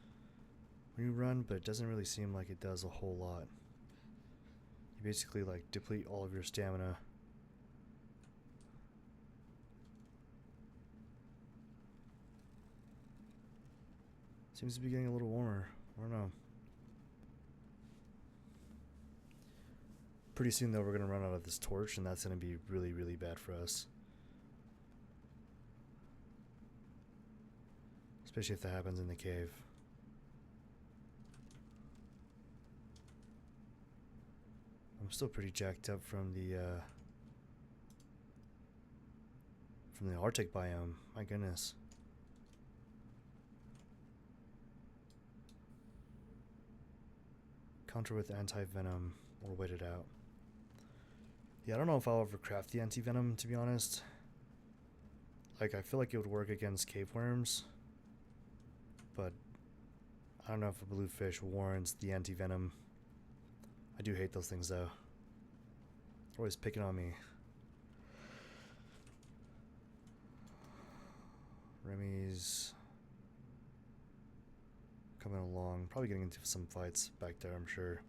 when you run, but it doesn't really seem like it does a whole lot. You basically like deplete all of your stamina. Seems to be getting a little warmer. I don't know. Pretty soon though, we're gonna run out of this torch, and that's gonna be really, really bad for us. Especially if that happens in the cave. I'm still pretty jacked up from the Arctic biome. My goodness. Counter with anti-venom or wait it out. Yeah, I don't know if I'll ever craft the anti-venom, to be honest. Like, I feel like it would work against cave worms, but I don't know if a bluefish warrants the anti-venom. I do hate those things though. They're always picking on me. Remy's coming along, probably getting into some fights back there, I'm sure.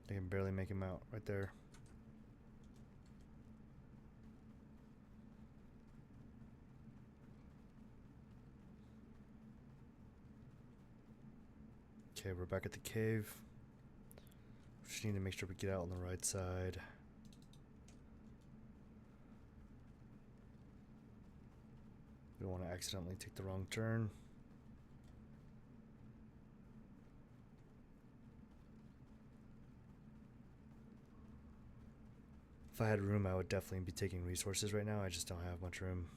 I can barely make him out right there. Okay, we're back at the cave. Just need to make sure we get out on the right side. We don't want to accidentally take the wrong turn. If I had room, I would definitely be taking resources right now. I just don't have much room.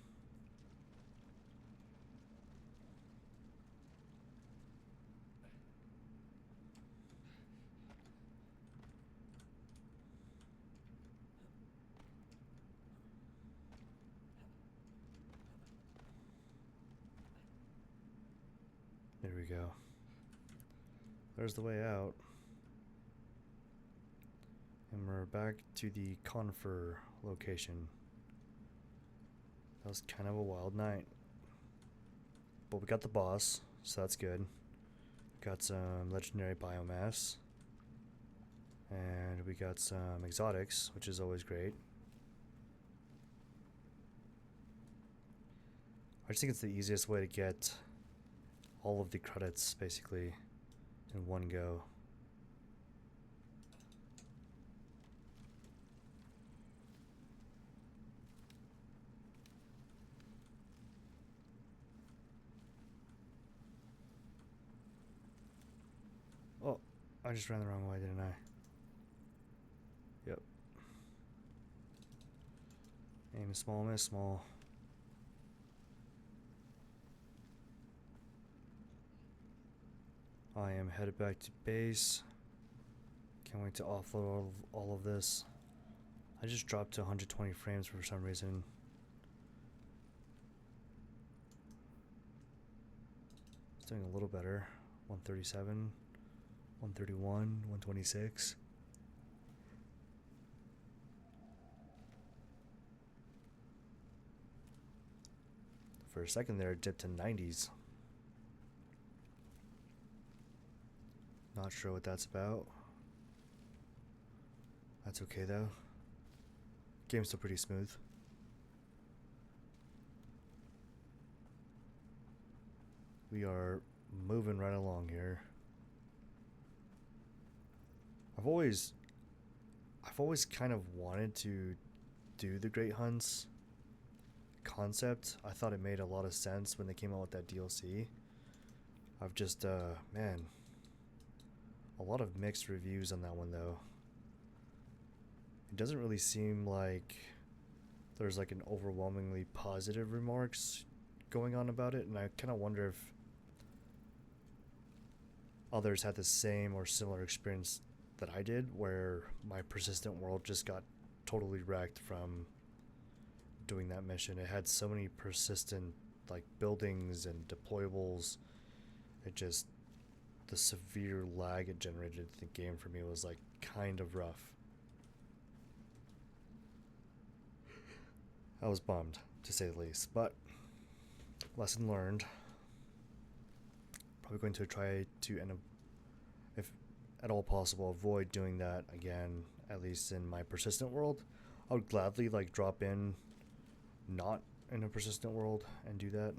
There we go. There's the way out. And we're back to the Confer location. That was kind of a wild night. But we got the boss, so that's good. Got some legendary biomass. And we got some exotics, which is always great. I just think it's the easiest way to get all of the credits, basically, in one go. Oh, I just ran the wrong way, didn't I? Yep. Aim small, miss small. I am headed back to base. Can't wait to offload all of this. I just dropped to 120 frames for some reason. It's doing a little better. 137, 131, 126. For a second there, it dipped to 90s. Not sure what that's about. That's okay though. Game's still pretty smooth. We are moving right along here. I've always kind of wanted to do the Great Hunts concept. I thought it made a lot of sense when they came out with that DLC. I've just man, a lot of mixed reviews on that one though. It doesn't really seem like there's like an overwhelmingly positive remarks going on about it, and I kind of wonder if others had the same or similar experience that I did, where my persistent world just got totally wrecked from doing that mission. It had so many persistent like buildings and deployables. It just, the severe lag it generated in the game for me was like kind of rough. I was bummed, to say the least, but lesson learned. Probably going to try to, if at all possible, avoid doing that again, at least in my persistent world. I would gladly like drop in not in a persistent world and do that.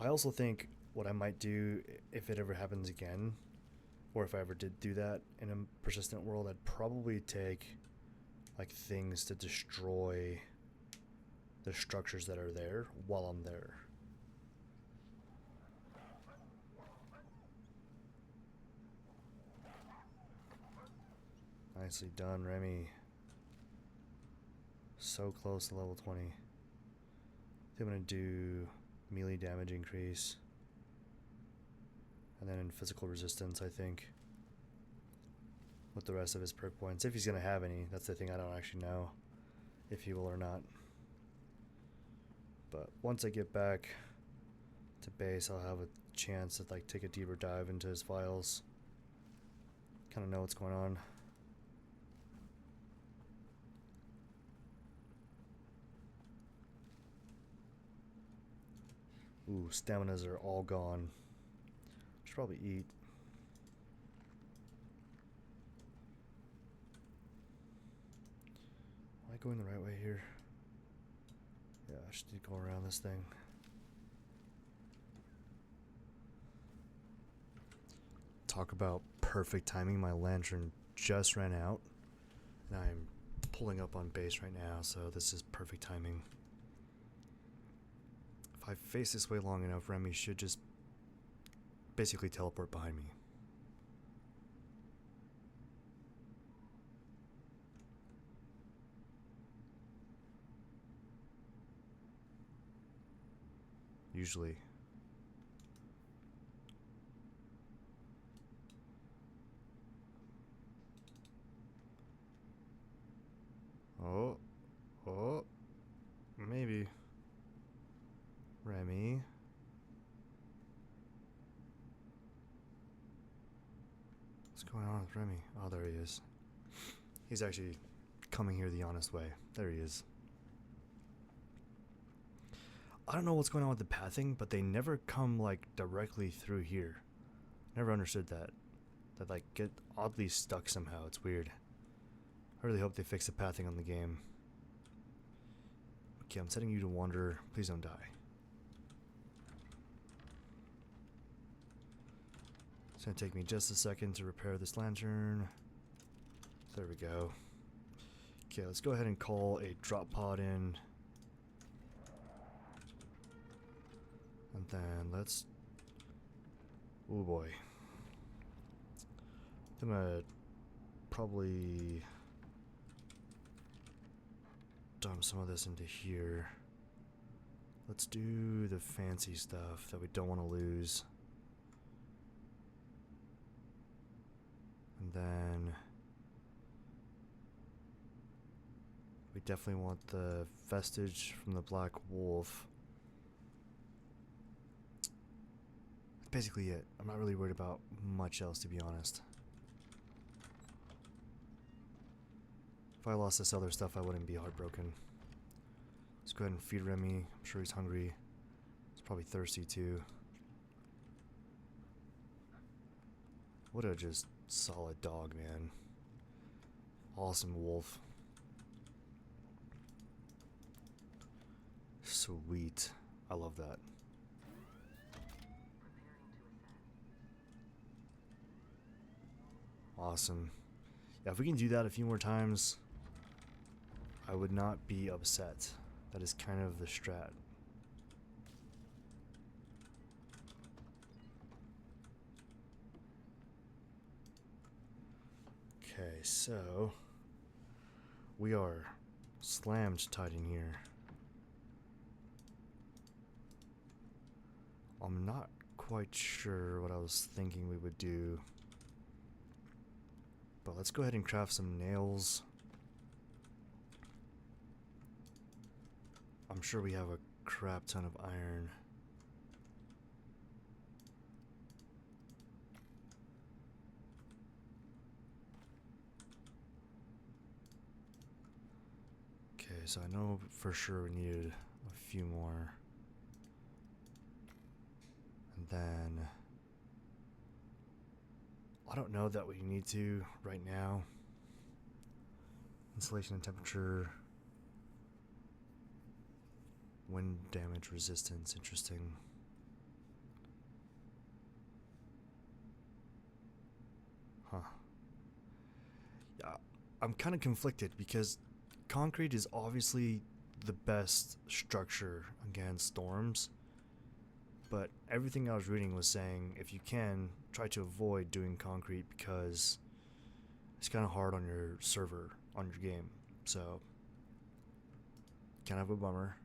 I also think what I might do if it ever happens again, or if I ever did do that in a persistent world, I'd probably take like things to destroy the structures that are there while I'm there. Nicely done, Remy. So close to level 20. I think I'm gonna do melee damage increase, and then in physical resistance, I think, with the rest of his perk points, if he's gonna have any. That's the thing, I don't actually know if he will or not. But once I get back to base, I'll have a chance to like take a deeper dive into his files, kind of know what's going on. Ooh, staminas are all gone. Should probably eat. going the right way here? Yeah, I should go around this thing. Talk about perfect timing. My lantern just ran out, and I'm pulling up on base right now, so this is perfect timing. If I face this way long enough, Remy should just basically teleport behind me. Usually. Oh, maybe. Remy. What's going on with Remy? Oh, there he is. He's actually coming here the honest way. There he is. I don't know what's going on with the pathing, but they never come like directly through here. Never understood that. That like get oddly stuck somehow. It's weird. I really hope they fix the pathing on the game. Okay, I'm setting you to wander. Please don't die. It's gonna take me just a second to repair this lantern. There we go. Okay, let's go ahead and call a drop pod in. And then let's... Oh boy. I'm gonna probably dump some of this into here. Let's do the fancy stuff that we don't want to lose. And then we definitely want the vestige from the Black Wolf. That's basically it. I'm not really worried about much else, to be honest. If I lost this other stuff, I wouldn't be heartbroken. Let's go ahead and feed Remy. I'm sure he's hungry. He's probably thirsty too. What a just solid dog, man. Awesome wolf. Sweet. I love that. Awesome. Yeah, if we can do that a few more times, I would not be upset. That is kind of the strat. Okay, so we are slammed tight in here. I'm not quite sure what I was thinking we would do, but let's go ahead and craft some nails. I'm sure we have a crap ton of iron. Okay, so I know for sure we needed a few more. And then I don't know that we need to right now. Insulation and temperature. Wind damage resistance, interesting. Huh. Yeah, I'm kind of conflicted because concrete is obviously the best structure against storms, but everything I was reading was saying if you can, try to avoid doing concrete because it's kind of hard on your server, on your game. So, kind of a bummer.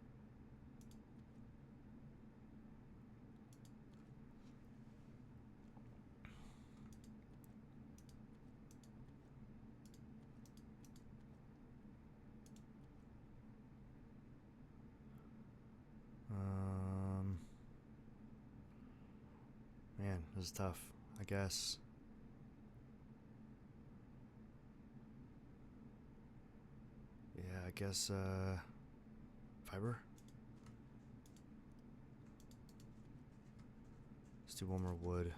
Man, this is tough, I guess. Yeah, I guess, fiber? Let's do one more wood.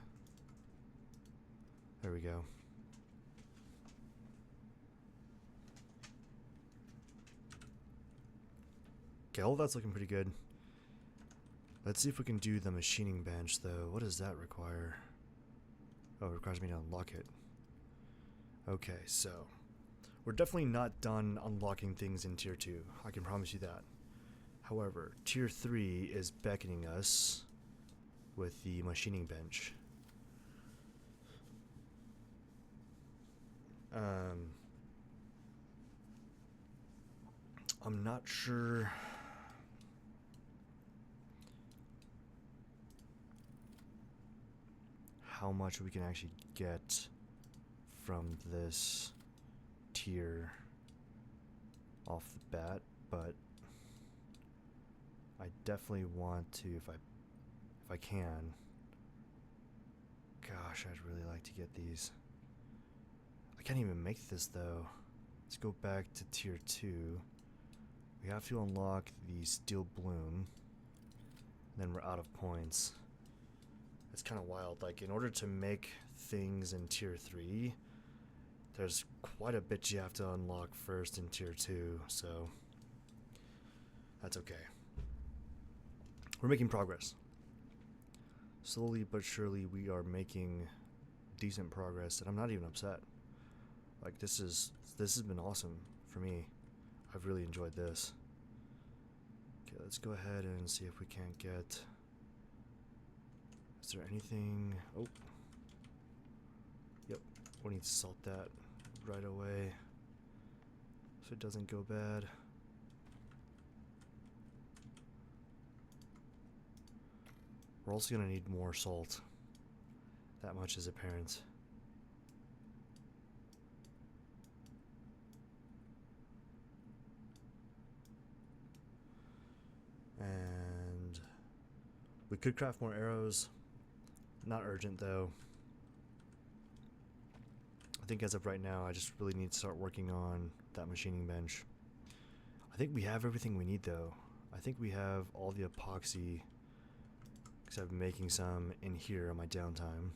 There we go. Okay, all that's looking pretty good. Let's see if we can do the machining bench, though. What does that require? Oh, it requires me to unlock it. Okay, so we're definitely not done unlocking things in Tier 2. I can promise you that. However, Tier 3 is beckoning us with the machining bench. I'm not sure how much we can actually get from this tier off the bat, but I definitely want to, if I can. Gosh, I'd really like to get these. I can't even make this though. Let's go back to tier 2. We have to unlock the steel bloom. Then we're out of points. It's kind of wild. Like, in order to make things in tier 3, there's quite a bit you have to unlock first in tier 2, so that's okay. We're making progress. Slowly but surely we are making decent progress, and I'm not even upset. Like, this has been awesome for me. I've really enjoyed this. Okay, let's go ahead and see if we can't get... Is there anything... Oh. Yep, we need to salt that right away so it doesn't go bad. We're also going to need more salt. That much is apparent. And we could craft more arrows. Not urgent though. I think as of right now, I just really need to start working on that machining bench. I think we have everything we need though. I think we have all the epoxy, because I've been making some in here on my downtime.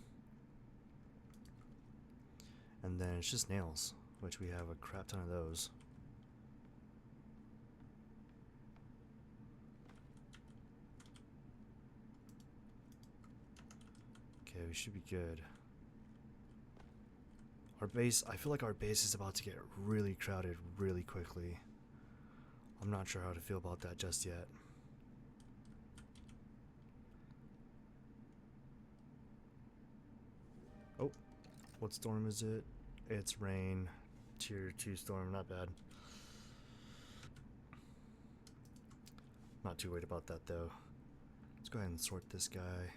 And then it's just nails, which we have a crap ton of those. Okay, we should be good. Our base, I feel like our base is about to get really crowded really quickly. I'm not sure how to feel about that just yet. Oh, what storm is it? It's rain. Tier 2 storm, not bad. Not too worried about that though. Let's go ahead and sort this guy.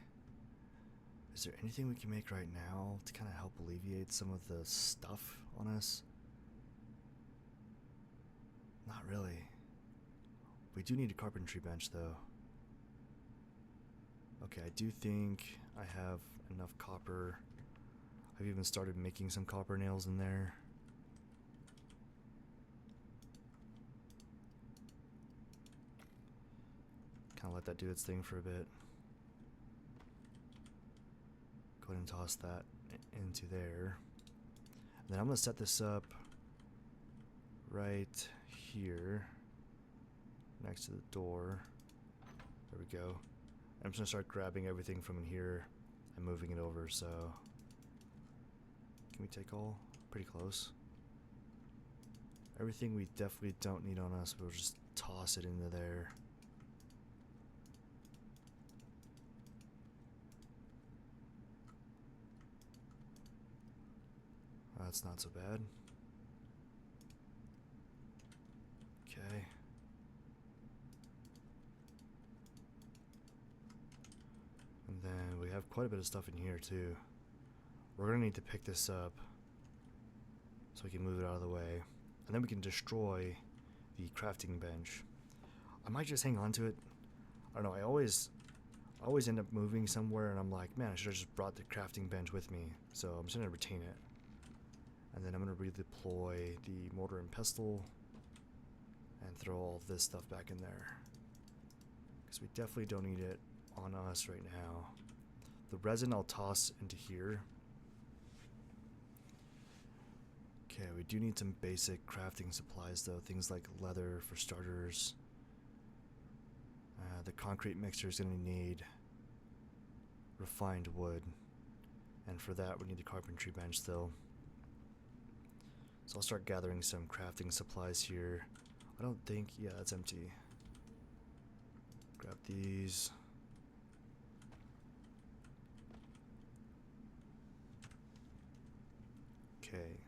Is there anything we can make right now to kind of help alleviate some of the stuff on us? Not really. We do need a carpentry bench though. Okay, I do think I have enough copper. I've even started making some copper nails in there. Kind of let that do its thing for a bit. Go ahead and toss that into there. And then I'm going to set this up right here next to the door. There we go. I'm just going to start grabbing everything from in here and moving it over, so... Can we take all? Pretty close. Everything we definitely don't need on us, we'll just toss it into there. That's not so bad. Okay. And then we have quite a bit of stuff in here too. We're gonna need to pick this up so we can move it out of the way. And then we can destroy the crafting bench. I might just hang on to it. I don't know, I always end up moving somewhere and I'm like, man, I should have just brought the crafting bench with me. So I'm just gonna retain it. And then I'm going to redeploy the mortar and pestle and throw all this stuff back in there. Because we definitely don't need it on us right now. The resin I'll toss into here. Okay, we do need some basic crafting supplies though. Things like leather for starters. The concrete mixer is going to need refined wood, and for that we need the carpentry bench still. So I'll start gathering some crafting supplies here. I don't think, yeah, that's empty. Grab these. Okay.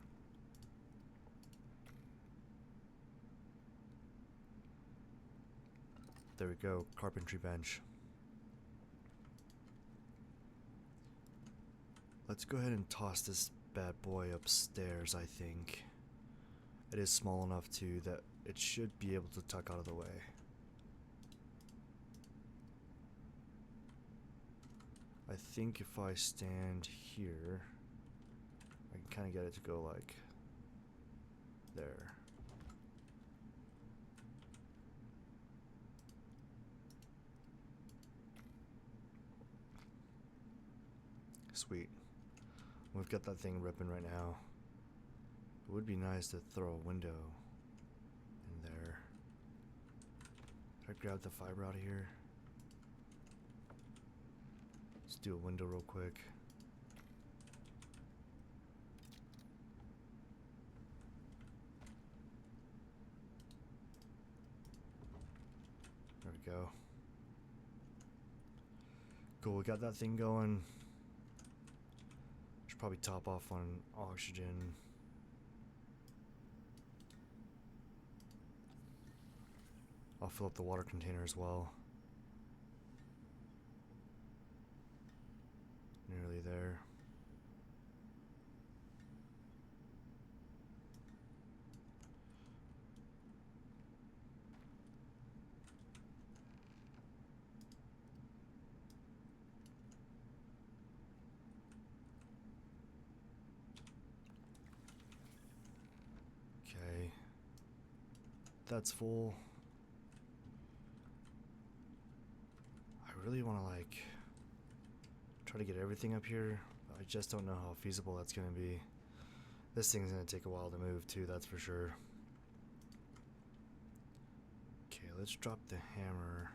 There we go, carpentry bench. Let's go ahead and toss this bad boy upstairs, I think. It is small enough too that it should be able to tuck out of the way. I think if I stand here, I can kind of get it to go like there. Sweet. We've got that thing ripping right now. It would be nice to throw a window in there. Did I grab the fiber out of here? Let's do a window real quick. There we go. Cool, we got that thing going. Should probably top off on oxygen. I'll fill up the water container as well. Nearly there. Okay. That's full. I really want to like try to get everything up here, but I just don't know how feasible that's going to be. This thing's going to take a while to move too, that's for sure. Okay, let's drop the hammer.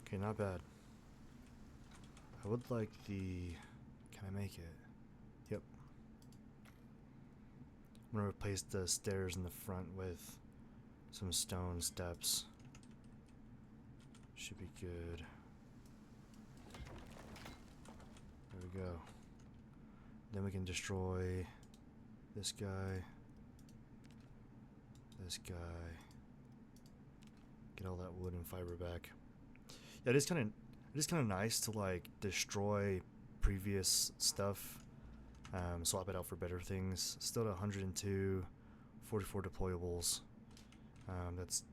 Okay, not bad. I would like the... Can I make it? Yep. I'm gonna replace the stairs in the front with some stone steps. Should be good. There we go. Then we can destroy this guy. This guy. Get all that wood and fiber back. Yeah, it is kind of nice to like destroy previous stuff, swap it out for better things. Still at 102, 44 deployables. That's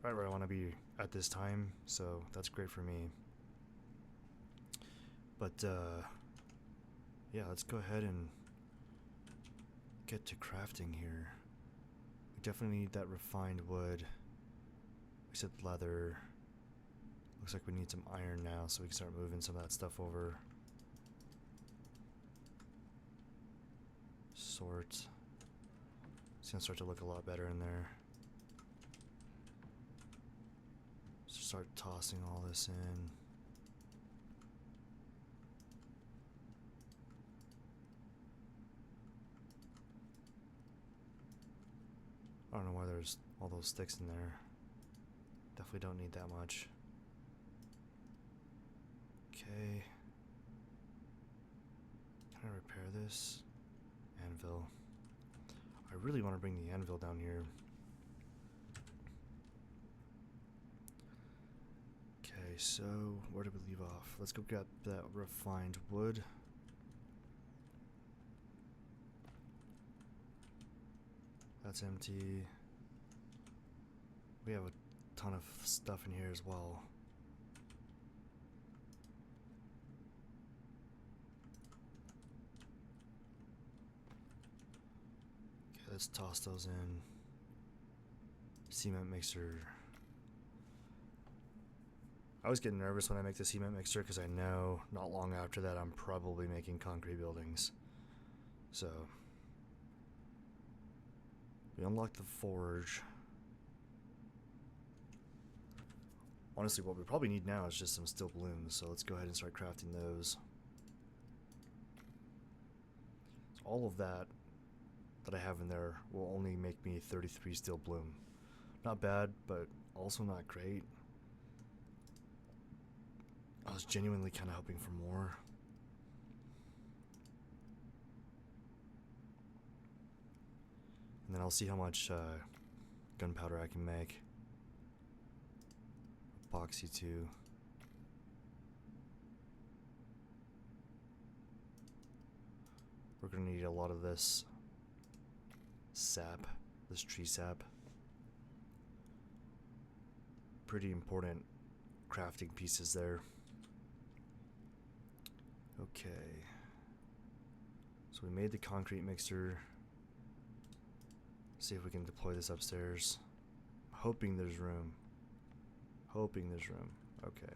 right where I want to be at this time, so that's great for me. But yeah, let's go ahead and get to crafting here. We definitely need that refined wood. We said leather. Looks like we need some iron now, so we can start moving some of that stuff over. Sort. It's gonna start to look a lot better in there. Start tossing all this in. I don't know why there's all those sticks in there. Definitely don't need that much. Okay. Can I repair this? Anvil. I really want to bring the anvil down here. Okay, so where did we leave off? Let's go get that refined wood. That's empty. We have a ton of stuff in here as well. Let's toss those in. Cement mixer. I always get nervous when I make the cement mixer because I know not long after that I'm probably making concrete buildings. So we unlock the forge. Honestly, what we probably need now is just some steel blooms, so let's go ahead and start crafting those. So all of that I have in there will only make me 33 steel bloom. Not bad, but also not great. I was genuinely kind of hoping for more. And then I'll see how much gunpowder I can make. Epoxy too. We're gonna need a lot of this sap, this tree sap. Pretty important crafting pieces there. Okay. So we made the concrete mixer. See if we can deploy this upstairs. Hoping there's room. Hoping there's room. Okay.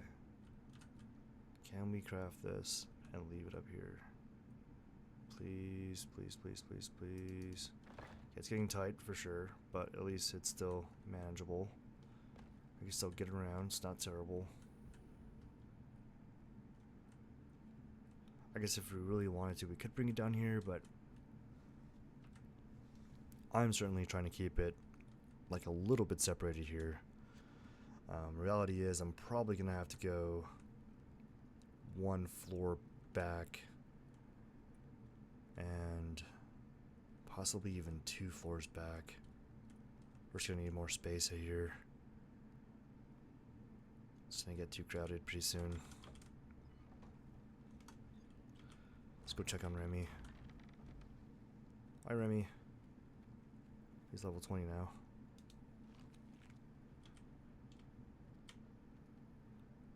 Can we craft this and leave it up here? Please, please, please, please, please. It's getting tight for sure, but at least it's still manageable. I can still get around. It's not terrible. I guess if we really wanted to, we could bring it down here, but I'm certainly trying to keep it like a little bit separated here. Reality is I'm probably gonna have to go one floor back and possibly even 2 floors back. We're just gonna need more space here. It's gonna get too crowded pretty soon. Let's go check on Remy. Hi Remy. He's level 20 now.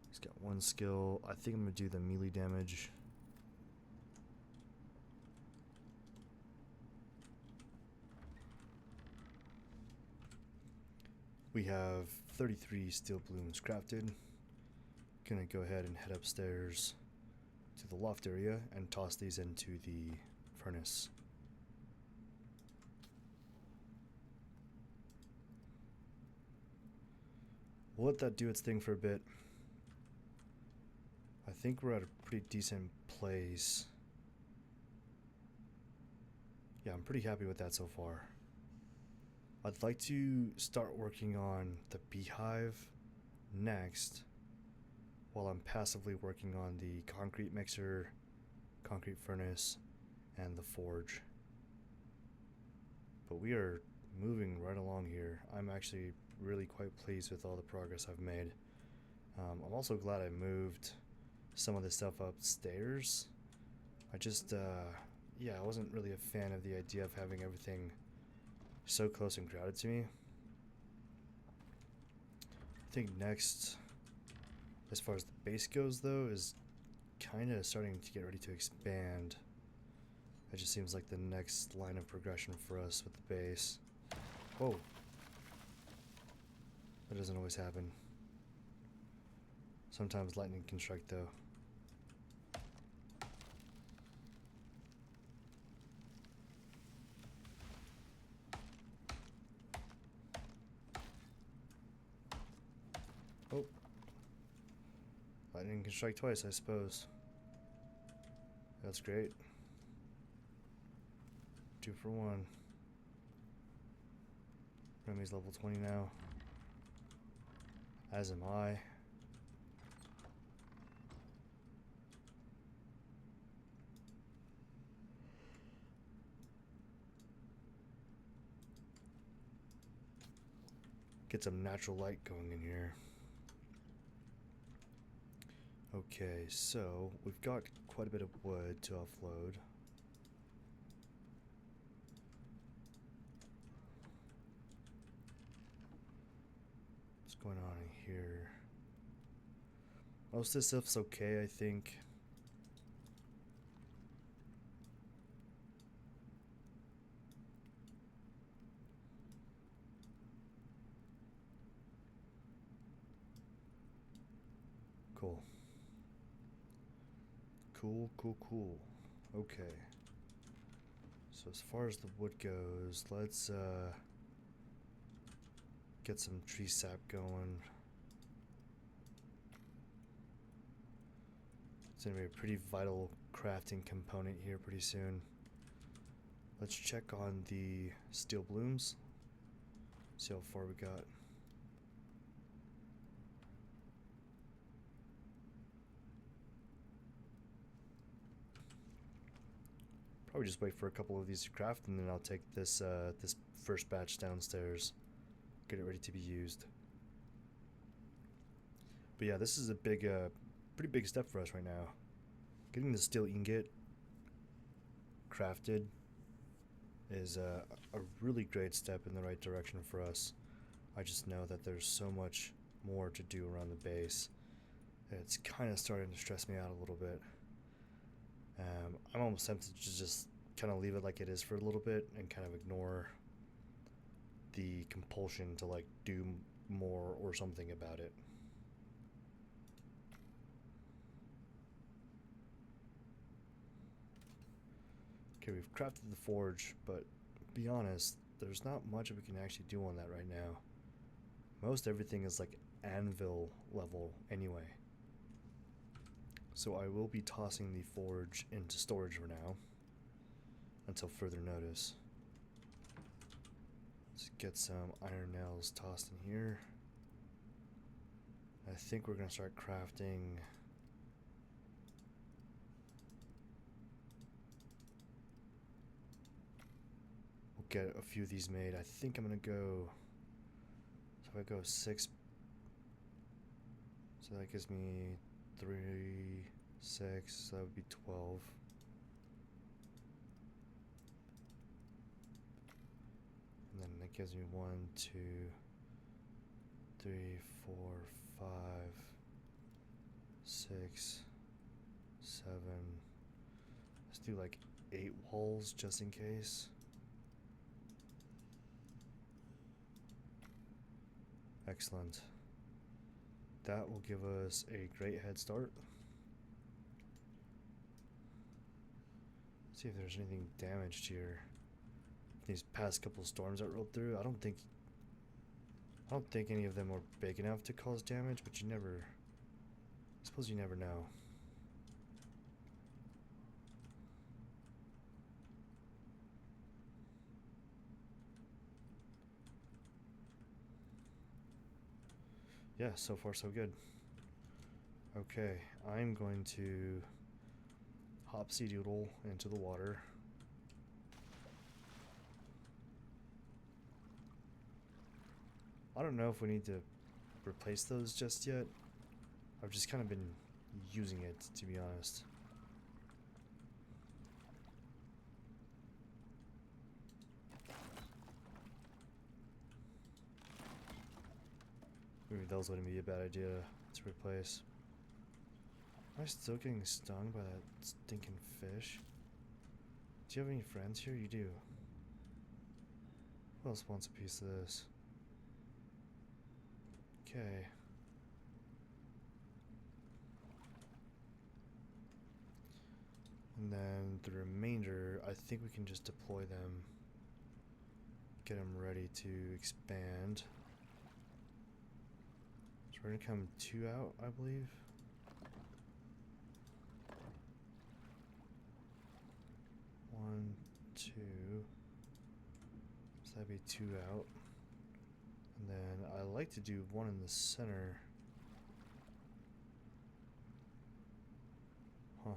He's got 1 skill. I think I'm gonna do the melee damage. We have 33 steel blooms crafted. Gonna go ahead and head upstairs to the loft area and toss these into the furnace. We'll let that do its thing for a bit. I think we're at a pretty decent place. Yeah, I'm pretty happy with that so far. I'd like to start working on the beehive next, while I'm passively working on the concrete mixer, concrete furnace, and the forge. But we are moving right along here. I'm actually really quite pleased with all the progress I've made. I'm also glad I moved some of this stuff upstairs. I just, yeah, I wasn't really a fan of the idea of having everything so close and crowded to me. I think next, as far as the base goes though, is kind of starting to get ready to expand. It just seems like the next line of progression for us with the base. Whoa. That doesn't always happen. Sometimes lightning can strike though. Oh. Lightning can strike twice, I suppose. That's great. 2 for 1. Remy's level 20 now. As am I. Get some natural light going in here. Okay, so we've got quite a bit of wood to offload. What's going on in here? Most of this stuff's okay, I think. Cool. Cool. Okay. So as far as the wood goes, let's get some tree sap going. It's gonna be a pretty vital crafting component here pretty soon. Let's check on the steel blooms. See how far we got. Probably just wait for a couple of these to craft, and then I'll take this this first batch downstairs, get it ready to be used. But yeah, this is a big, pretty big step for us right now. Getting the steel ingot crafted is a really great step in the right direction for us. I just know that there's so much more to do around the base. It's kind of starting to stress me out a little bit. I'm almost tempted to just kind of leave it like it is for a little bit and kind of ignore the compulsion to like do more or something about it. Okay, we've crafted the forge, but to be honest, there's not much we can actually do on that right now. Most everything is like anvil level anyway. So I will be tossing the forge into storage for now, until further notice. Let's get some iron nails tossed in here. I think we're gonna start crafting get a few of these made. I think I'm gonna go, so if I go 6, so that gives me 3, 6, so that would be 12. And then that gives me 1, 2, 3, 4, 5, 6, 7. Let's do like 8 walls just in case. Excellent. That will give us a great head start. See if there's anything damaged here. These past couple storms that rolled through, I don't think any of them were big enough to cause damage, but you never, I suppose you never know. Yeah, so far so good. Okay, I'm going to hopsy doodle into the water. I don't know if we need to replace those just yet. I've just kind of been using it, to be honest. Maybe those wouldn't be a bad idea to replace. Am I still getting stung by that stinking fish? Do you have any friends here? You do. Who else wants a piece of this? Okay. And then the remainder, I think we can just deploy them. Get them ready to expand. So we're gonna come 2 out, I believe. One, 2. So that'd be 2 out. And then I like to do 1 in the center. Huh.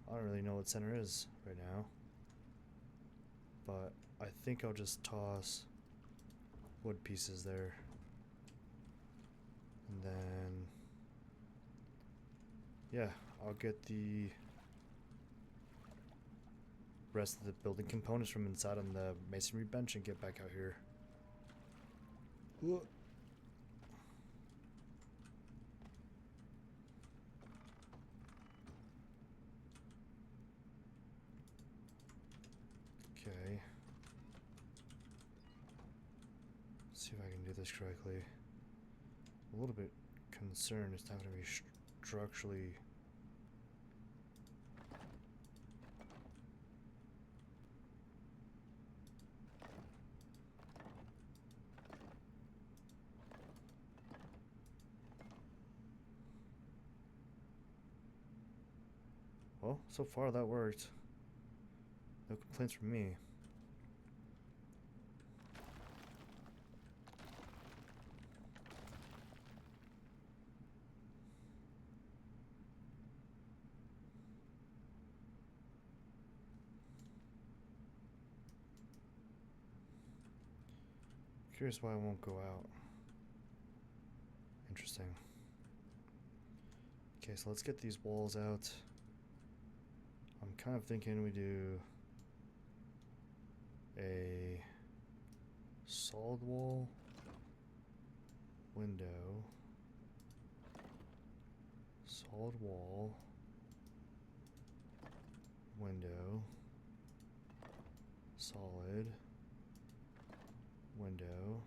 I don't really know what center is right now. But I think I'll just toss wood pieces there. And then, yeah, I'll get the rest of the building components from inside on the masonry bench and get back out here. Whoa. Okay. Let's see if I can do this correctly. a little bit concerned it's not going to be structurally. Well, so far that worked. No complaints from me. Curious why it won't go out. Interesting. Okay, so let's get these walls out. I'm kind of thinking we do a solid wall, window, solid wall, window, solid, window,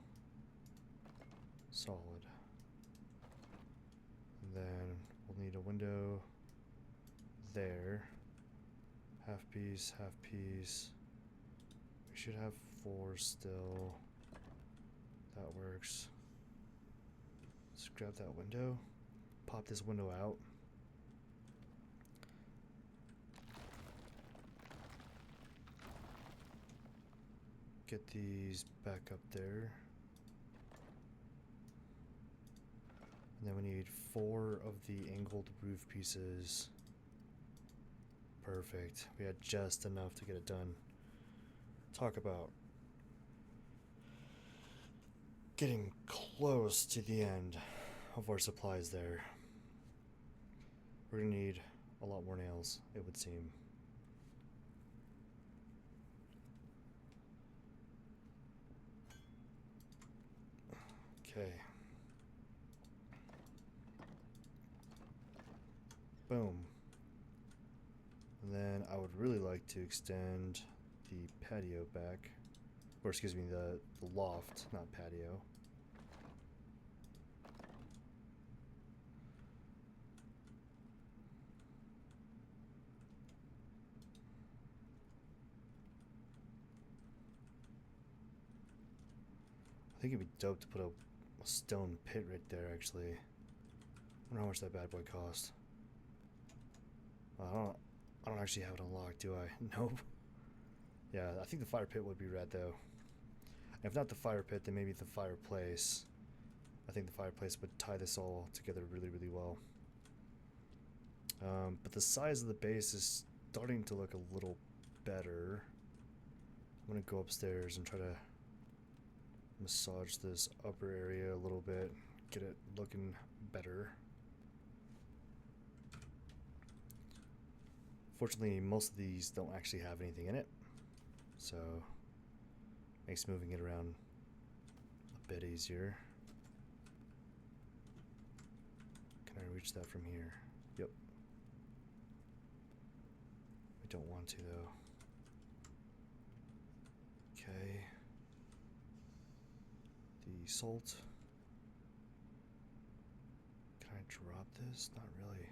solid. And then we'll need a window there. Half piece, half piece. We should have 4 still. That works. Let's grab that window. Pop this window out. Get these back up there. And then we need 4 of the angled roof pieces. Perfect. We had just enough to get it done. Talk about getting close to the end of our supplies there. We're gonna need a lot more nails, it would seem. Okay. Boom. And then I would really like to extend the patio back. Or excuse me, the loft, not patio. I think it'd be dope to put a stone pit right there, actually. I wonder how much that bad boy cost. I don't actually have it unlocked, do I? Nope. Yeah, I think the fire pit would be rad, though. And if not the fire pit, then maybe the fireplace. I think the fireplace would tie this all together really, really well. But the size of the base is starting to look a little better. I'm going to go upstairs and try to massage this upper area a little bit, get it looking better. Fortunately, most of these don't actually have anything in it, so makes moving it around a bit easier. Can I reach that from here? Yep. We don't want to, though. Okay. The salt. Can I drop this? Not really.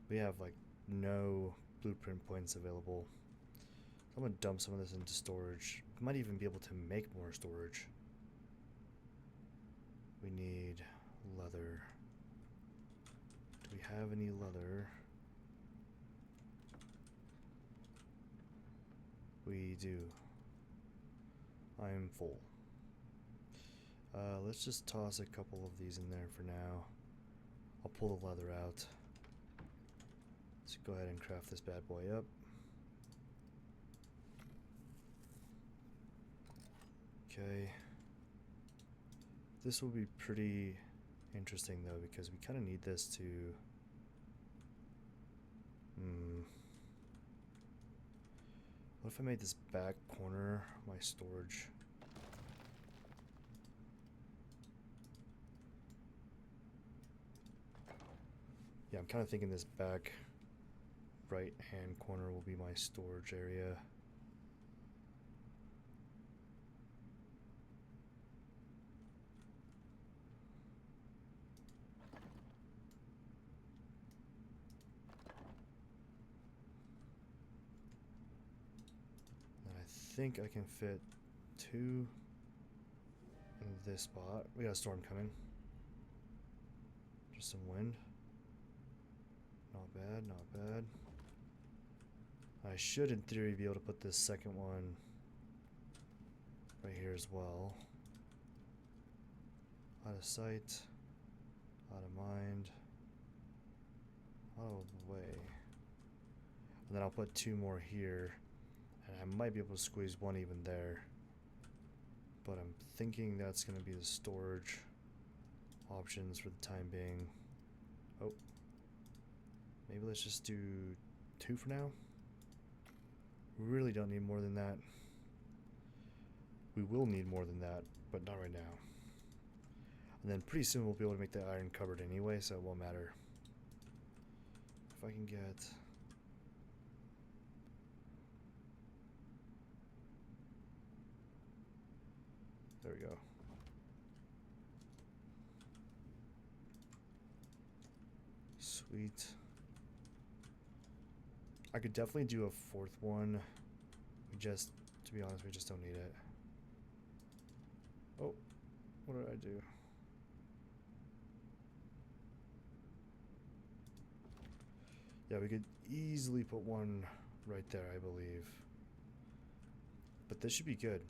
We have like no blueprint points available. So I'm gonna dump some of this into storage. We might even be able to make more storage. We need leather. Do we have any leather? We do. I am full. Let's just toss a couple of these in there for now. I'll pull the leather out. Let's go ahead and craft this bad boy up. Okay. This will be pretty interesting though, because we kind of need this to what if I made this back corner my storage? Yeah, I'm kind of thinking this back right hand corner will be my storage area. think I can fit 2 in this spot. We got a storm coming. Just some wind. Not bad, not bad. I should, in theory, be able to put this second one right here as well. Out of sight, out of mind, out of the way. And then I'll put 2 more here, and I might be able to squeeze 1 even there. But I'm thinking that's going to be the storage options for the time being. Oh, maybe let's just do 2 for now. We really don't need more than that. We will need more than that, but not right now. And then pretty soon we'll be able to make the iron cupboard anyway, so it won't matter. If I can get... There we go. Sweet. I could definitely do a 4th one. To be honest, we just don't need it. Oh, what did I do? Yeah, we could easily put 1 right there, I believe. But this should be good.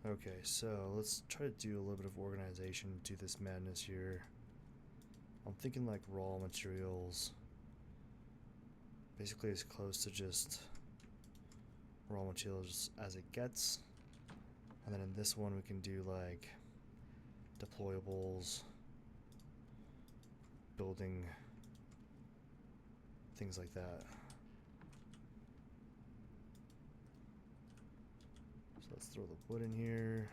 Okay, so let's try to do a little bit of organization to this madness here. I'm thinking like raw materials. Basically as close to just raw materials as it gets. And then in this one we can do like deployables, building, things like that. So let's throw the wood in here.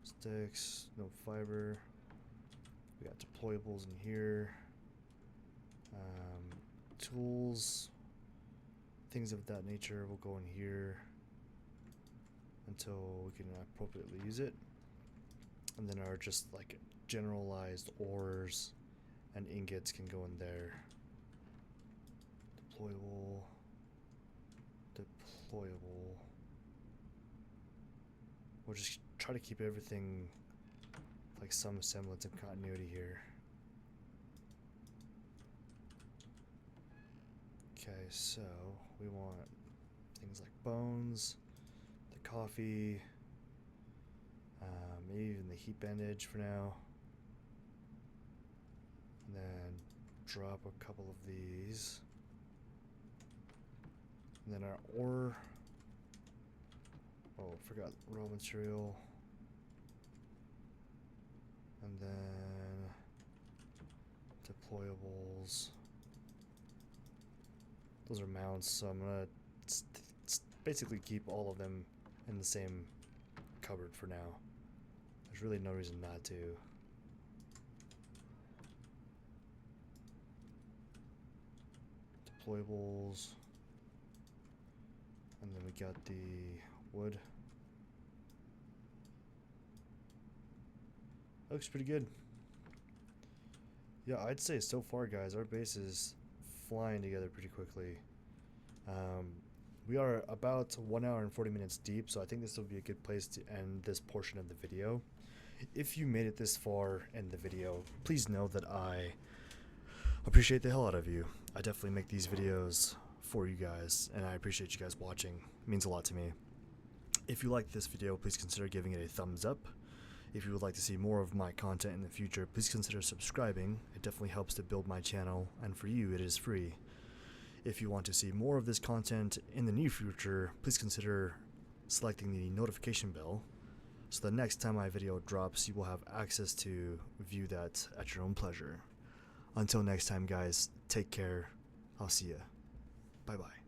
Sticks, no fiber. We got deployables in here. Tools, things of that nature will go in here until we can appropriately use it. And then our just like generalized ores and ingots can go in there. Deployable. We'll just try to keep everything like some semblance of continuity here. Okay, so we want things like bones, the coffee, maybe even the heat bandage for now. And then drop a couple of these. And then our ore. Oh, forgot raw material. And then deployables. Those are mounts, so I'm gonna basically keep all of them in the same cupboard for now. There's really no reason not to. Deployables. And then we got the wood. Looks pretty good. Yeah, I'd say so far, guys, our base is flying together pretty quickly. We are about 1 hour and 40 minutes deep, so I think this will be a good place to end this portion of the video. If you made it this far in the video, please know that I appreciate the hell out of you. I definitely make these videos for you guys, and I appreciate you guys watching. It means a lot to me. If you liked this video, please consider giving it a thumbs up. If you would like to see more of my content in the future, please consider subscribing. It definitely helps to build my channel, and for you, it is free. If you want to see more of this content in the near future, please consider selecting the notification bell, so the next time my video drops, you will have access to view that at your own pleasure. Until next time, guys, take care. I'll see ya. Bye-bye.